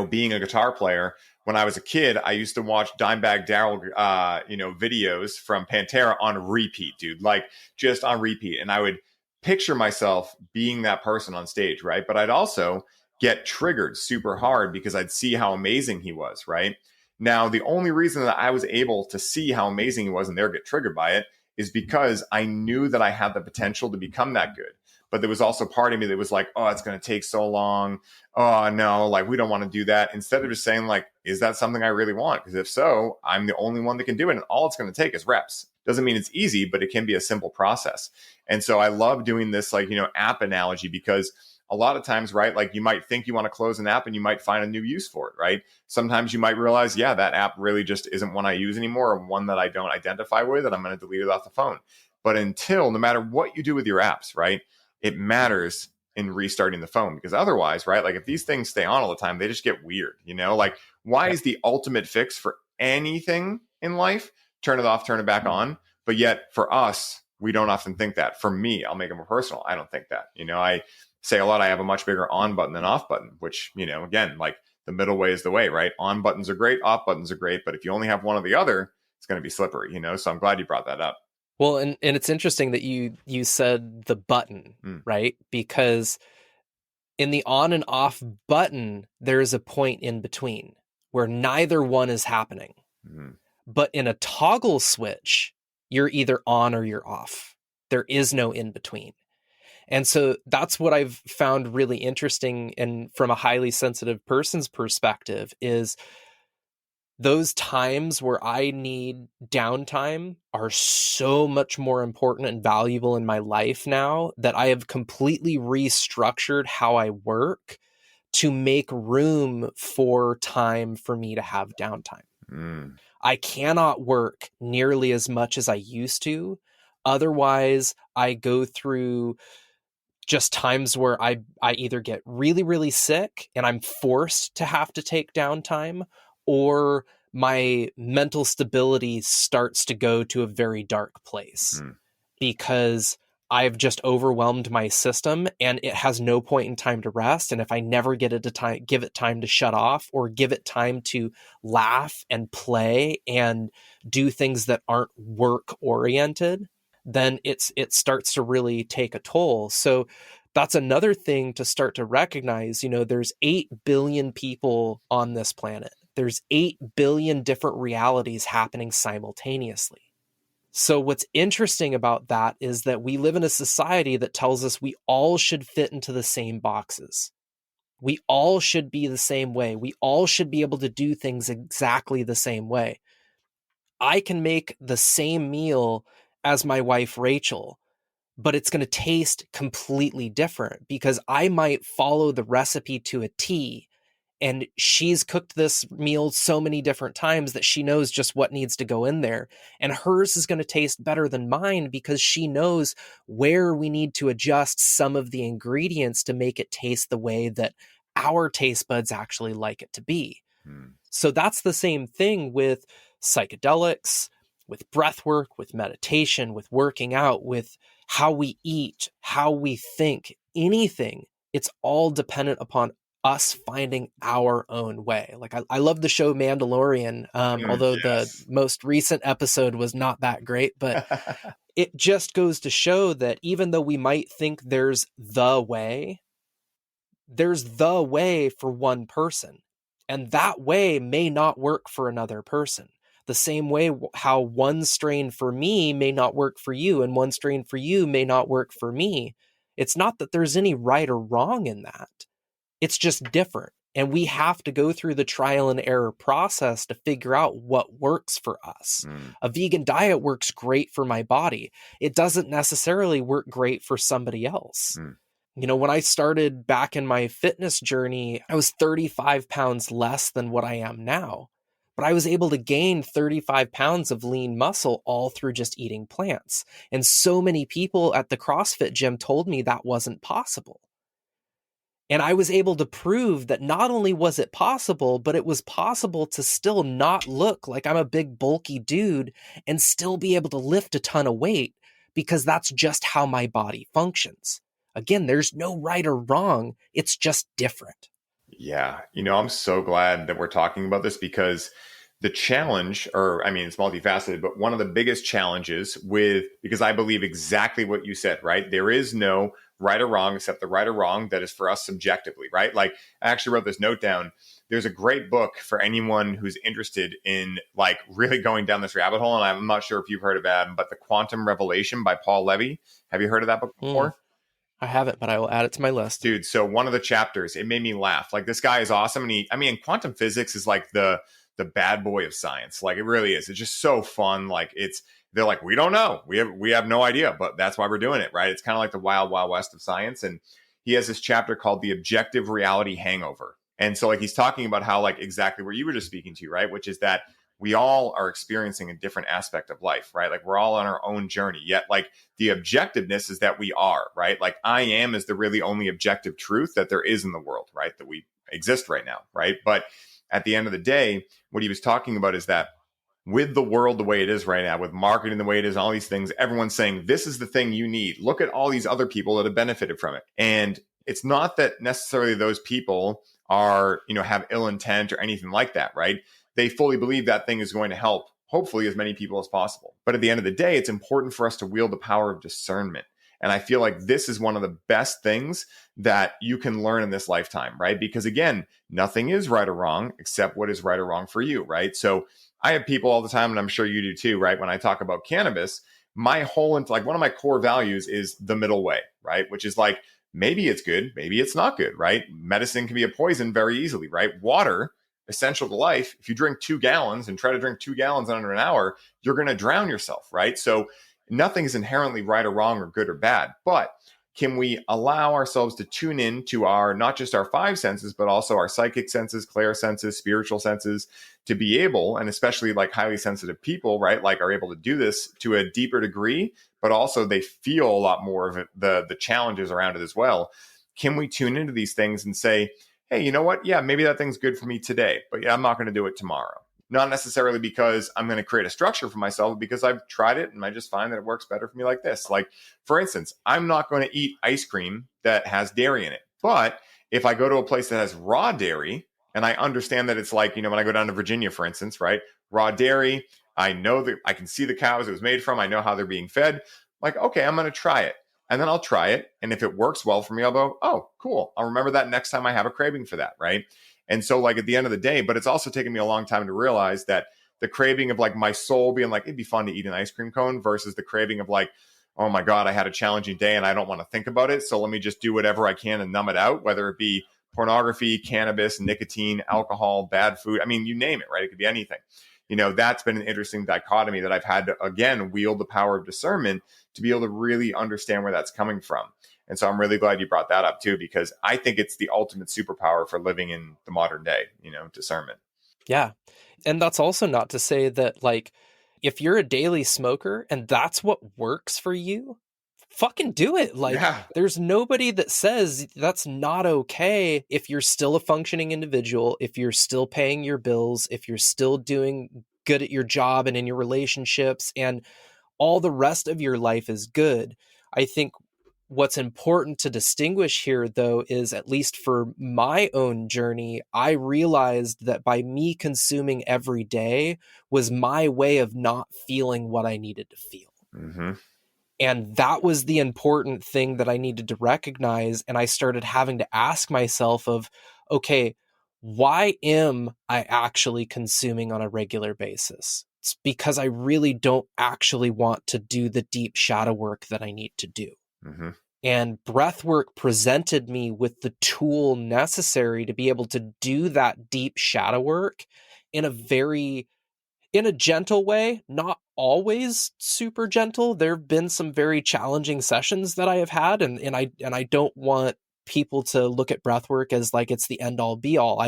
being a guitar player when I was a kid, I used to watch Dimebag Darrell, videos from Pantera on repeat, dude, like just on repeat. And I would picture myself being that person on stage, right? But I'd also get triggered super hard because I'd see how amazing he was, right? Now, the only reason that I was able to see how amazing he was and there get triggered by it is because I knew that I had the potential to become that good. But there was also part of me that was like, oh, it's going to take so long. Oh, no, like we don't want to do that. Instead of just saying like, is that something I really want? Because if so, I'm the only one that can do it. And all it's going to take is reps. Doesn't mean it's easy, but it can be a simple process. And so I love doing this like, app analogy because a lot of times, right, like you might think you want to close an app and you might find a new use for it, right? Sometimes you might realize, yeah, that app really just isn't one I use anymore or one that I don't identify with and I'm going to delete it off the phone. But no matter what you do with your apps, right, it matters in restarting the phone because otherwise, right, like if these things stay on all the time, they just get weird, like why is the ultimate fix for anything in life? Turn it off, turn it back on. But yet for us, we don't often think that. For me, I'll make it more personal. I don't think that, I say a lot, I have a much bigger on button than off button, which, again, like the middle way is the way, right? On buttons are great, off buttons are great. But if you only have one or the other, it's going to be slippery, So I'm glad you brought that up. Well, and it's interesting that you said the button, right? Because in the on and off button, there is a point in between where neither one is happening. But in a toggle switch, you're either on or you're off. There is no in between. And so that's what I've found really interesting. And from a highly sensitive person's perspective is those times where I need downtime are so much more important and valuable in my life now that I have completely restructured how I work to make room for time for me to have downtime. I cannot work nearly as much as I used to. Otherwise, I go through just times where I either get really, really sick and I'm forced to have to take downtime, or my mental stability starts to go to a very dark place because I've just overwhelmed my system and it has no point in time to rest. And if I never give it time to shut off or give it time to laugh and play and do things that aren't work oriented, then it starts to really take a toll. So that's another thing to start to recognize. There's 8 billion people on this planet. There's 8 billion different realities happening simultaneously. So what's interesting about that is that we live in a society that tells us we all should fit into the same boxes. We all should be the same way. We all should be able to do things exactly the same way. I can make the same meal as my wife, Rachel, but it's going to taste completely different because I might follow the recipe to a T And she's cooked this meal so many different times that she knows just what needs to go in there. And hers is going to taste better than mine because she knows where we need to adjust some of the ingredients to make it taste the way that our taste buds actually like it to be. Mm. So that's the same thing with psychedelics, with breath work, with meditation, with working out, with how we eat, how we think, anything. It's all dependent upon us finding our own way. Like I love the show Mandalorian, although the Yes. most recent episode was not that great, but it just goes to show that even though we might think there's the way for one person, and that way may not work for another person. The same way how one strain for me may not work for you, and one strain for you may not work for me. It's not that there's any right or wrong in that. It's just different. And we have to go through the trial and error process to figure out what works for us. Mm. A vegan diet works great for my body. It doesn't necessarily work great for somebody else. Mm. You know, when I started back in my fitness journey, I was 35 pounds less than what I am now. But I was able to gain 35 pounds of lean muscle all through just eating plants. And so many people at the CrossFit gym told me that wasn't possible. And I was able to prove that not only was it possible, but it was possible to still not look like I'm a big bulky dude and still be able to lift a ton of weight, because that's just how my body functions. Again, there's no right or wrong. It's just different. Yeah. I'm so glad that we're talking about this, because the challenge, or I mean, it's multifaceted, but one of the biggest challenges because I believe exactly what you said, right? There is no right or wrong except the right or wrong that is for us subjectively, right? Like, I actually wrote this note down. There's a great book for anyone who's interested in like really going down this rabbit hole. And I'm not sure if you've heard of that, but The Quantum Revelation by Paul Levy. Have you heard of that book before? I haven't, but I will add it to my list. Dude, so one of the chapters, it made me laugh. Like, this guy is awesome. And quantum physics is like the bad boy of science. Like, it really is. It's just so fun. Like, they're like, we don't know. We have no idea, but that's why we're doing it, right? It's kind of like the wild, wild west of science. And he has this chapter called The Objective Reality Hangover. And so like, he's talking about how, like, exactly where you were just speaking to, right? Which is that we all are experiencing a different aspect of life, right? Like, we're all on our own journey, yet like the objectiveness is that we are, right? Like, I am is the really only objective truth that there is in the world, right? That we exist right now, right? But at the end of the day, what he was talking about is that with the world the way it is right now, with marketing the way it is, all these things, everyone's saying, this is the thing you need. Look at all these other people that have benefited from it. And it's not that necessarily those people are, have ill intent or anything like that, right? They fully believe that thing is going to help, hopefully, as many people as possible. But at the end of the day, it's important for us to wield the power of discernment. And I feel like this is one of the best things that you can learn in this lifetime, right? Because again, nothing is right or wrong except what is right or wrong for you, right? So I have people all the time, and I'm sure you do too, right? When I talk about cannabis, one of my core values is the middle way, right? Which is like, maybe it's good, maybe it's not good, right? Medicine can be a poison very easily, right? Water, essential to life. If you drink 2 gallons and try to drink 2 gallons in under an hour, you're going to drown yourself, right? So nothing is inherently right or wrong or good or bad, but can we allow ourselves to tune in to not just our 5 senses, but also our psychic senses, clairsenses, spiritual senses, to be able, and especially like highly sensitive people, right? Like, are able to do this to a deeper degree, but also they feel a lot more of it, the challenges around it as well. Can we tune into these things and say, hey, you know what? Yeah, maybe that thing's good for me today, but yeah, I'm not going to do it tomorrow. Not necessarily because I'm going to create a structure for myself, but because I've tried it and I just find that it works better for me like this. Like, for instance, I'm not going to eat ice cream that has dairy in it. But if I go to a place that has raw dairy, and I understand that it's like, when I go down to Virginia, for instance, right? Raw dairy, I know that I can see the cows it was made from. I know how they're being fed. Like, okay, I'm going to try it. And then I'll try it. And if it works well for me, I'll go, oh, cool. I'll remember that next time I have a craving for that, right? And so like at the end of the day, but it's also taken me a long time to realize that the craving of like my soul being like, it'd be fun to eat an ice cream cone versus the craving of like, oh my God, I had a challenging day and I don't want to think about it. So let me just do whatever I can and numb it out, whether it be pornography, cannabis, nicotine, alcohol, bad food. I mean, you name it, right? It could be anything. That's been an interesting dichotomy that I've had to, again, wield the power of discernment to be able to really understand where that's coming from. And so I'm really glad you brought that up too, because I think it's the ultimate superpower for living in the modern day, discernment. Yeah. And that's also not to say that, like, if you're a daily smoker and that's what works for you, fucking do it. Like, Yeah. there's nobody that says that's not okay if you're still a functioning individual, if you're still paying your bills, if you're still doing good at your job and in your relationships, and all the rest of your life is good. I think what's important to distinguish here, though, is, at least for my own journey, I realized that by me consuming every day was my way of not feeling what I needed to feel. Mm-hmm. And that was the important thing that I needed to recognize. And I started having to ask myself of, okay, why am I actually consuming on a regular basis? It's because I really don't actually want to do the deep shadow work that I need to do. Mm-hmm. And breathwork presented me with the tool necessary to be able to do that deep shadow work in a gentle way, not always super gentle. There have been some very challenging sessions that I have had, and I don't want people to look at breathwork as like it's the end all be all.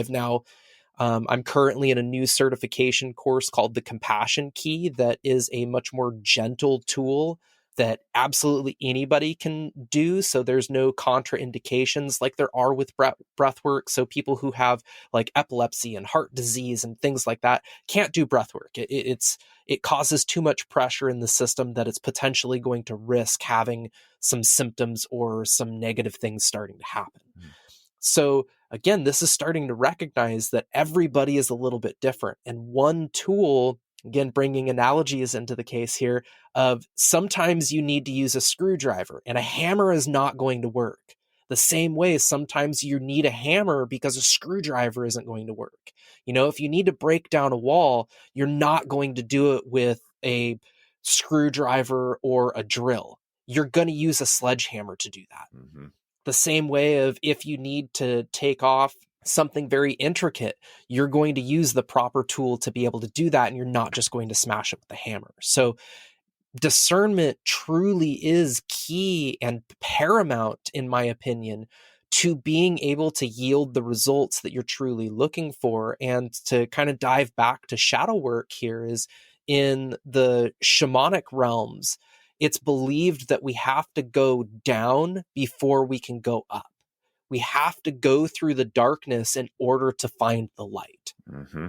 I'm currently in a new certification course called the Compassion Key that is a much more gentle tool that absolutely anybody can do. So there's no contraindications like there are with breath work. So people who have like epilepsy and heart disease and things like that can't do breath work. It causes too much pressure in the system that it's potentially going to risk having some symptoms or some negative things starting to happen. Mm-hmm. So again, this is starting to recognize that everybody is a little bit different. And one tool, again, bringing analogies into the case here, of sometimes you need to use a screwdriver and a hammer is not going to work. The same way, sometimes you need a hammer because a screwdriver isn't going to work. If you need to break down a wall, you're not going to do it with a screwdriver or a drill. You're going to use a sledgehammer to do that. Mm-hmm. The same way of if you need to take off something very intricate, you're going to use the proper tool to be able to do that, and you're not just going to smash it with a hammer. So discernment truly is key and paramount, in my opinion, to being able to yield the results that you're truly looking for. And to kind of dive back to shadow work here, is in the shamanic realms, it's believed that we have to go down before we can go up. We have to go through the darkness in order to find the light. Mm-hmm.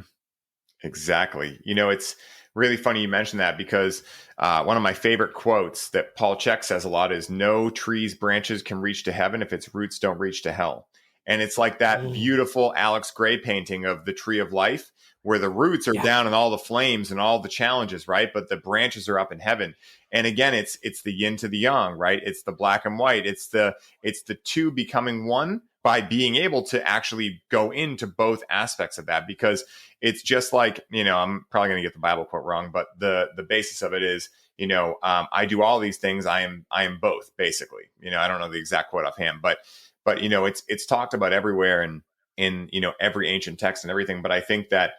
Exactly. It's really funny you mentioned that, because one of my favorite quotes that Paul Chek says a lot is, "No tree's branches can reach to heaven if its roots don't reach to hell." And it's like that beautiful Alex Gray painting of the tree of life, where the roots are down in all the flames and all the challenges, right? But the branches are up in heaven. And again, it's the yin to the yang, right? It's the black and white. It's the two becoming one by being able to actually go into both aspects of that. Because it's just like, I'm probably going to get the Bible quote wrong, but the basis of it is, I do all these things. I am both, basically. I don't know the exact quote offhand, but it's talked about everywhere and in every ancient text and everything. But I think that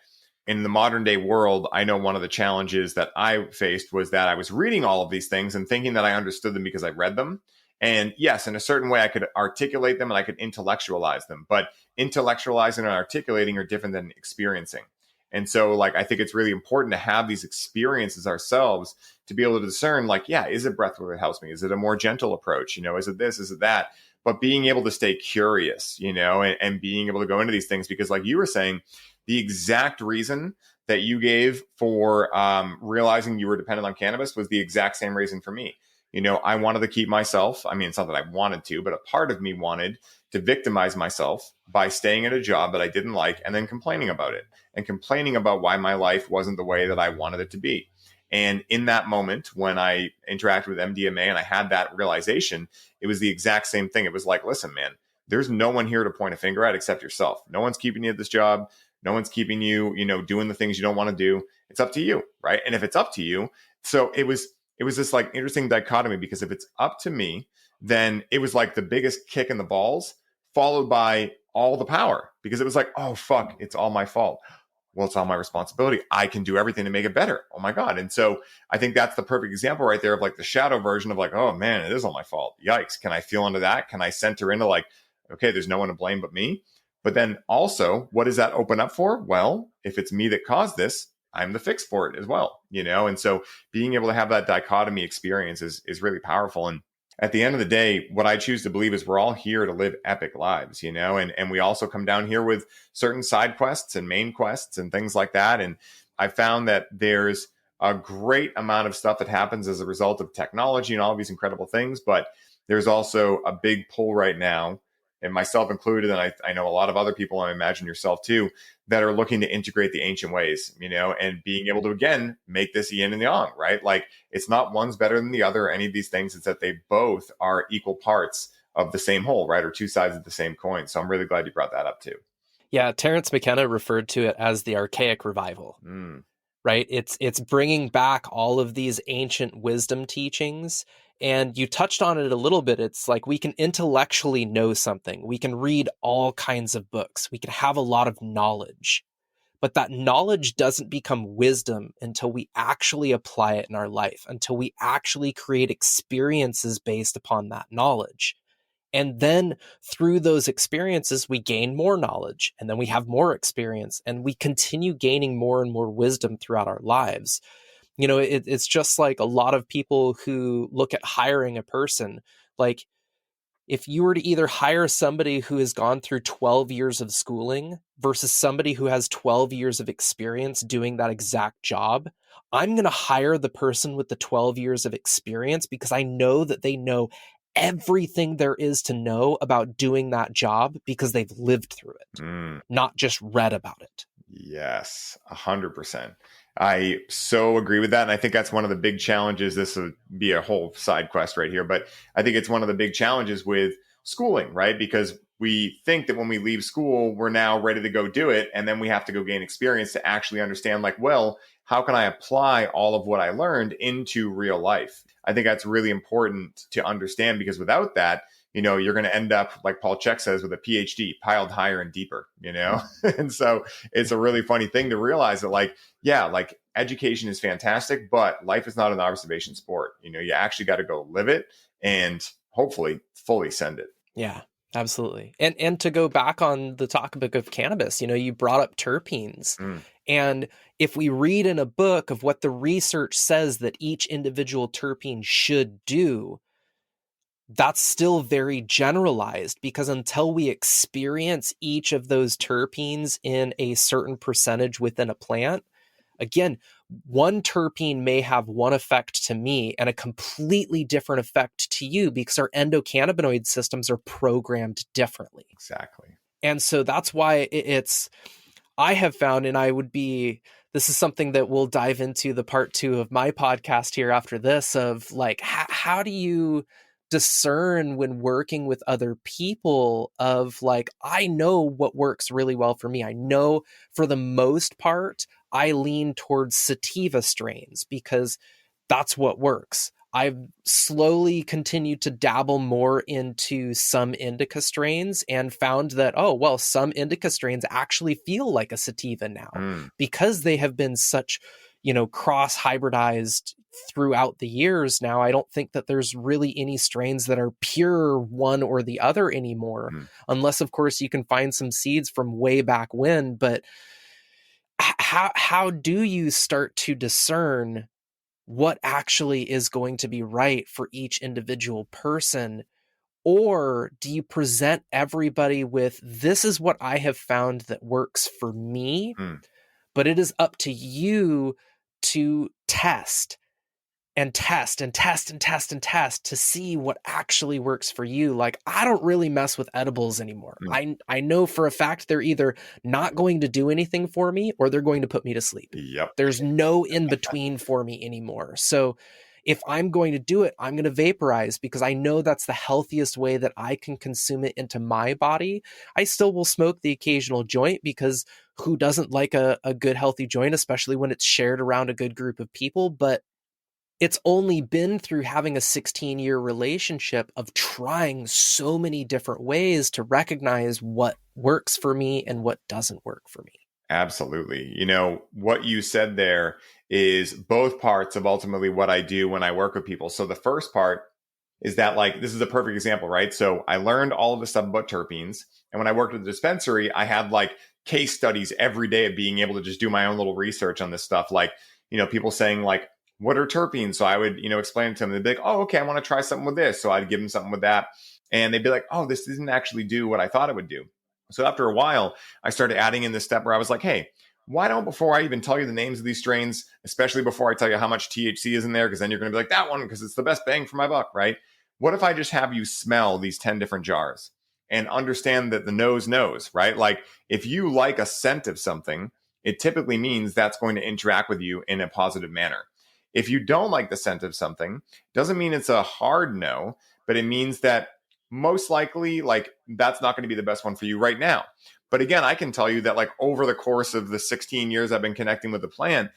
in the modern day world, I know one of the challenges that I faced was that I was reading all of these things and thinking that I understood them because I read them. And yes, in a certain way, I could articulate them and I could intellectualize them. But intellectualizing and articulating are different than experiencing. And so, like, I think it's really important to have these experiences ourselves to be able to discern, like, yeah, is it breathwork that helps me? Is it a more gentle approach? Is it this? Is it that? But being able to stay curious, and being able to go into these things, because like you were saying, the exact reason that you gave for realizing you were dependent on cannabis was the exact same reason for me. I wanted to keep myself. I mean, it's not that I wanted to, but a part of me wanted to victimize myself by staying at a job that I didn't like and then complaining about it and complaining about why my life wasn't the way that I wanted it to be. And in that moment, when I interacted with MDMA and I had that realization, it was the exact same thing. It was like, listen, man, there's no one here to point a finger at except yourself. No one's keeping you at this job. No one's keeping you, doing the things you don't want to do. It's up to you, right? And if it's up to you, so it was this like interesting dichotomy, because if it's up to me, then it was like the biggest kick in the balls, followed by all the power, because it was like, oh, fuck, it's all my fault. well, it's all my responsibility. I can do everything to make it better. Oh my God. And so I think that's the perfect example right there of like the shadow version of like, oh man, it is all my fault. Yikes. Can I feel into that? Can I center into like, okay, there's no one to blame but me? But then also, what does that open up for? Well, if it's me that caused this, I'm the fix for it as well, you know? And so being able to have that dichotomy experience is really powerful. And at the end of the day, what I choose to believe is we're all here to live epic lives, you know, and we also come down here with certain side quests and main quests and things like that. And I found that there's a great amount of stuff that happens as a result of technology and all these incredible things, but there's also a big pull right now, and myself included, and I know a lot of other people, I imagine yourself too, that are looking to integrate the ancient ways, you know, and being able to, again, make this yin and yang, right? Like it's not one's better than the other, any of these things. It's that they both are equal parts of the same whole, right? Or two sides of the same coin. So I'm really glad you brought that up too. Yeah, Terence McKenna referred to it as the archaic revival. Right? It's bringing back all of these ancient wisdom teachings. And you touched on it a little bit. It's like we can intellectually know something. We can read all kinds of books. We can have a lot of knowledge. But that knowledge doesn't become wisdom until we actually apply it in our life, until we actually create experiences based upon that knowledge. And then through those experiences, we gain more knowledge, and then we have more experience, and we continue gaining more and more wisdom throughout our lives. You know, it's just like a lot of people who look at hiring a person. Like, if you were to either hire somebody who has gone through 12 years of schooling versus somebody who has 12 years of experience doing that exact job, I'm going to hire the person with the 12 years of experience because I know that they know everything there is to know about doing that job because they've lived through it, not just read about it. Yes, 100%. I so agree with that. And I think that's one of the big challenges. This would be a whole side quest right here, but I think it's one of the big challenges with schooling, right? Because we think that when we leave school, we're now ready to go do it. And then we have to go gain experience to actually understand, like, well, how can I apply all of what I learned into real life? I think that's really important to understand because without that, you know, you're going to end up, like Paul Chek says, with a PhD piled higher and deeper, you know? And so it's a really funny thing to realize that, like, yeah, like education is fantastic, but life is not an observation sport. You know, you actually got to go live it and hopefully fully send it. Yeah, absolutely. And to go back on the topic of cannabis, you know, you brought up terpenes. And if we read in a book of what the research says that each individual terpene should do, that's still very generalized because until we experience each of those terpenes in a certain percentage within a plant, again, one terpene may have one effect to me and a completely different effect to you because our endocannabinoid systems are programmed differently. Exactly. And so that's why I have found, and this is something that we'll dive into the part 2 of my podcast here after this, of like, how do you discern when working with other people of like, I know what works really well for me. I know for the most part, I lean towards sativa strains because that's what works. I've slowly continued to dabble more into some indica strains and found that, oh, well, some indica strains actually feel like a sativa now because they have been such, you know, cross hybridized throughout the years now. I don't think that there's really any strains that are pure one or the other anymore, unless, of course, you can find some seeds from way back when. But how do you start to discern what actually is going to be right for each individual person? Or do you present everybody with, this is what I have found that works for me, but it is up to you to test and test and test and test and test to see what actually works for you? Like, I don't really mess with edibles anymore. I know for a fact they're either not going to do anything for me or they're going to put me to sleep. Yep. There's no in between for me anymore. So if I'm going to do it, I'm going to vaporize because I know that's the healthiest way that I can consume it into my body. I still will smoke the occasional joint because who doesn't like a good healthy joint, especially when it's shared around a good group of people? But it's only been through having a 16-year relationship of trying so many different ways to recognize what works for me and what doesn't work for me. Absolutely. You know, what you said there is both parts of ultimately what I do when I work with people. So the first part is that, like, this is a perfect example, right? So I learned all of this stuff about terpenes. And when I worked at the dispensary, I had like case studies every day of being able to just do my own little research on this stuff. Like, people saying like, what are terpenes? So I would, explain it to them. They'd be like, oh, okay, I want to try something with this. So I'd give them something with that. And they'd be like, oh, this didn't actually do what I thought it would do. So after a while, I started adding in this step where I was like, hey, why don't, before I even tell you the names of these strains, especially before I tell you how much THC is in there, because then you're going to be like, that one, because it's the best bang for my buck, right? What if I just have you smell these 10 different jars and understand that the nose knows, right? Like, if you like a scent of something, it typically means that's going to interact with you in a positive manner. If you don't like the scent of something, doesn't mean it's a hard no, but it means that most likely, like, that's not going to be the best one for you right now. But again, I can tell you that, like, over the course of the 16 years I've been connecting with the plant,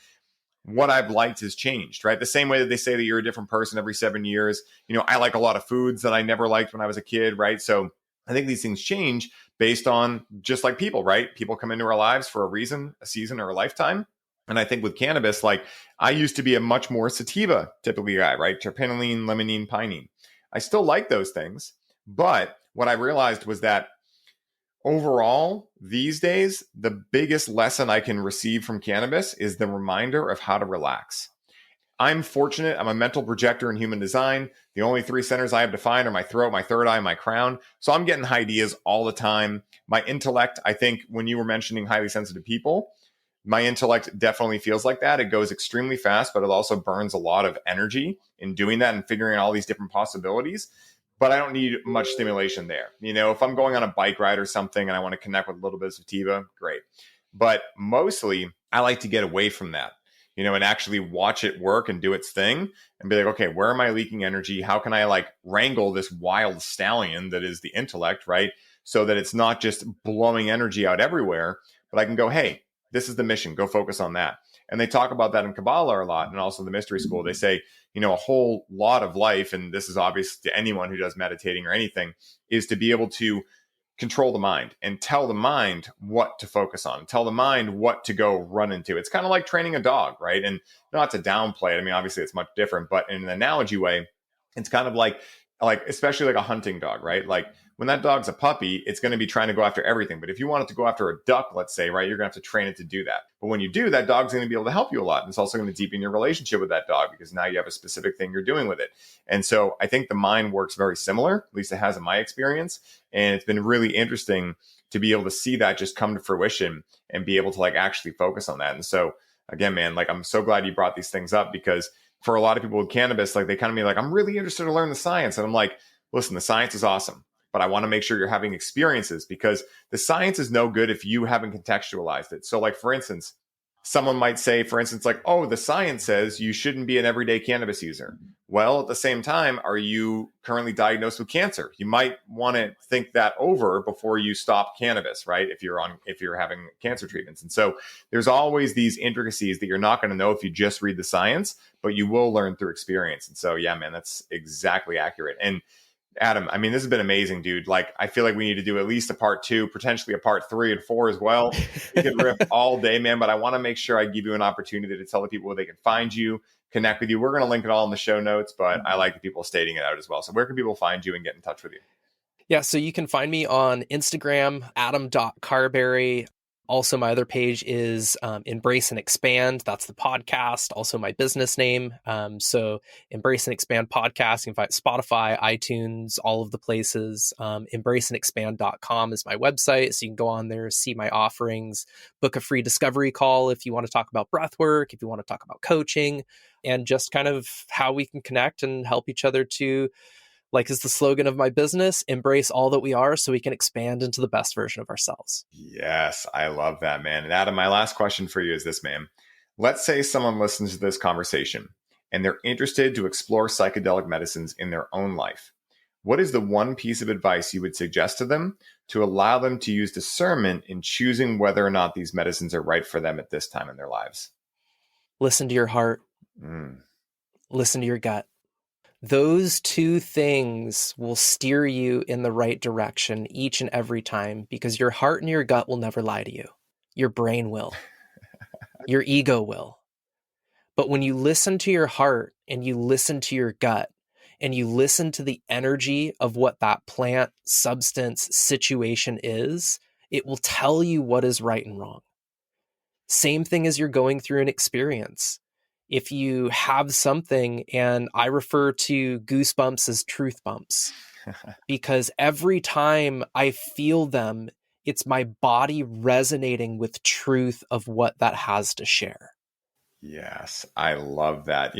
what I've liked has changed, right? The same way that they say that you're a different person every 7 years. I like a lot of foods that I never liked when I was a kid, right? So I think these things change based on, just like people, right? People come into our lives for a reason, a season, or a lifetime. And I think with cannabis, like, I used to be a much more sativa typically guy, right? Terpinolene, limonene, pinene. I still like those things. But what I realized was that overall, these days, the biggest lesson I can receive from cannabis is the reminder of how to relax. I'm fortunate. I'm a mental projector in human design. The only three centers I have defined are my throat, my third eye, and my crown. So I'm getting ideas all the time. My intellect, I think when you were mentioning highly sensitive people, my intellect definitely feels like that. It goes extremely fast, but it also burns a lot of energy in doing that and figuring out all these different possibilities. But I don't need much stimulation there. If I'm going on a bike ride or something and I want to connect with a little bit of sativa, great. But mostly, I like to get away from that, and actually watch it work and do its thing and be like, okay, where am I leaking energy? How can I, like, wrangle this wild stallion that is the intellect, right? So that it's not just blowing energy out everywhere, but I can go, hey, this is the mission. Go focus on that. And they talk about that in Kabbalah a lot, and also the mystery school. They say, a whole lot of life, and this is obvious to anyone who does meditating or anything, is to be able to control the mind and tell the mind what to focus on, tell the mind what to go run into. It's kind of like training a dog, right? And not to downplay it. I mean, obviously it's much different, but in an analogy way, it's kind of like especially like a hunting dog, right? Like, when that dog's a puppy, it's going to be trying to go after everything. But if you want it to go after a duck, let's say, right, you're going to have to train it to do that. But when you do, that dog's going to be able to help you a lot. And it's also going to deepen your relationship with that dog because now you have a specific thing you're doing with it. And so I think the mind works very similar, at least it has in my experience. And it's been really interesting to be able to see that just come to fruition and be able to, like, actually focus on that. And so again, man, like, I'm so glad you brought these things up, because for a lot of people with cannabis, like, they kind of be like, I'm really interested to learn the science. And I'm like, listen, the science is awesome, but I want to make sure you're having experiences, because the science is no good if you haven't contextualized it. So, like, for instance, someone might say, for instance, like, oh, the science says you shouldn't be an everyday cannabis user. Well, at the same time, are you currently diagnosed with cancer? You might want to think that over before you stop cannabis, right? If you're having cancer treatments. And so there's always these intricacies that you're not going to know if you just read the science, but you will learn through experience. And so, yeah, man, that's exactly accurate. And Adam, I mean, this has been amazing, dude. Like, I feel like we need to do at least a part 2, potentially a part 3 and 4 as well. We could riff all day, man, but I want to make sure I give you an opportunity to tell the people where they can find you, connect with you. We're going to link it all in the show notes, but I like the people stating it out as well. So where can people find you and get in touch with you? Yeah, so you can find me on Instagram, adam.carberry. Also, my other page is Embrace and Expand. That's the podcast. Also, my business name. So Embrace and Expand podcast. You can find Spotify, iTunes, all of the places. Embraceandexpand.com is my website. So you can go on there, see my offerings, book a free discovery call if you want to talk about breathwork, if you want to talk about coaching, and just kind of how we can connect and help each other to, like is the slogan of my business, embrace all that we are so we can expand into the best version of ourselves. Yes, I love that, man. And Adam, my last question for you is this, man. Let's say someone listens to this conversation and they're interested to explore psychedelic medicines in their own life. What is the one piece of advice you would suggest to them to allow them to use discernment in choosing whether or not these medicines are right for them at this time in their lives? Listen to your heart. Listen to your gut. Those two things will steer you in the right direction each and every time, because your heart and your gut will never lie to you. Your brain will. Your ego will. But when you listen to your heart and you listen to your gut and you listen to the energy of what that plant, substance, situation is, it will tell you what is right and wrong. Same thing as you're going through an experience. If you have something, and I refer to goosebumps as truth bumps, because every time I feel them, it's my body resonating with truth of what that has to share. Yes, I love that.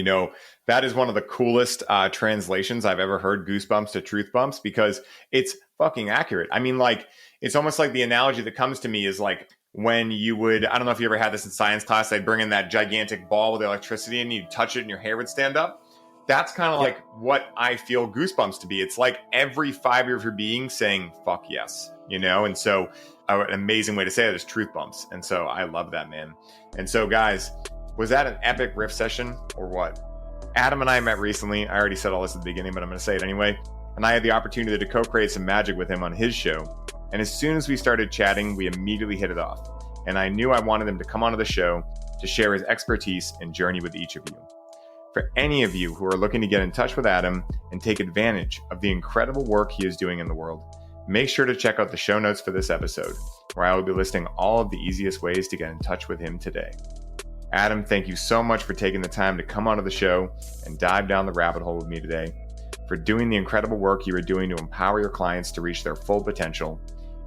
That is one of the coolest translations I've ever heard, goosebumps to truth bumps, because it's fucking accurate. I mean, like, it's almost like the analogy that comes to me is like when you would, I don't know if you ever had this in science class, they'd bring in that gigantic ball with electricity and you'd touch it and your hair would stand up. That's kind of like what I feel goosebumps to be. It's like every fiber of your being saying, fuck yes, And so an amazing way to say it is truth bumps. And so I love that, man. And so guys, was that an epic riff session or what? Adam and I met recently. I already said all this at the beginning, but I'm going to say it anyway. And I had the opportunity to co-create some magic with him on his show. And as soon as we started chatting, we immediately hit it off. And I knew I wanted him to come onto the show to share his expertise and journey with each of you. For any of you who are looking to get in touch with Adam and take advantage of the incredible work he is doing in the world, make sure to check out the show notes for this episode, where I will be listing all of the easiest ways to get in touch with him today. Adam, thank you so much for taking the time to come onto the show and dive down the rabbit hole with me today, for doing the incredible work you are doing to empower your clients to reach their full potential,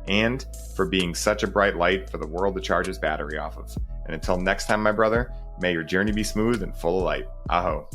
and for being such a bright light for the world to charge its battery off of. And until next time, my brother, may your journey be smooth and full of light. Aho.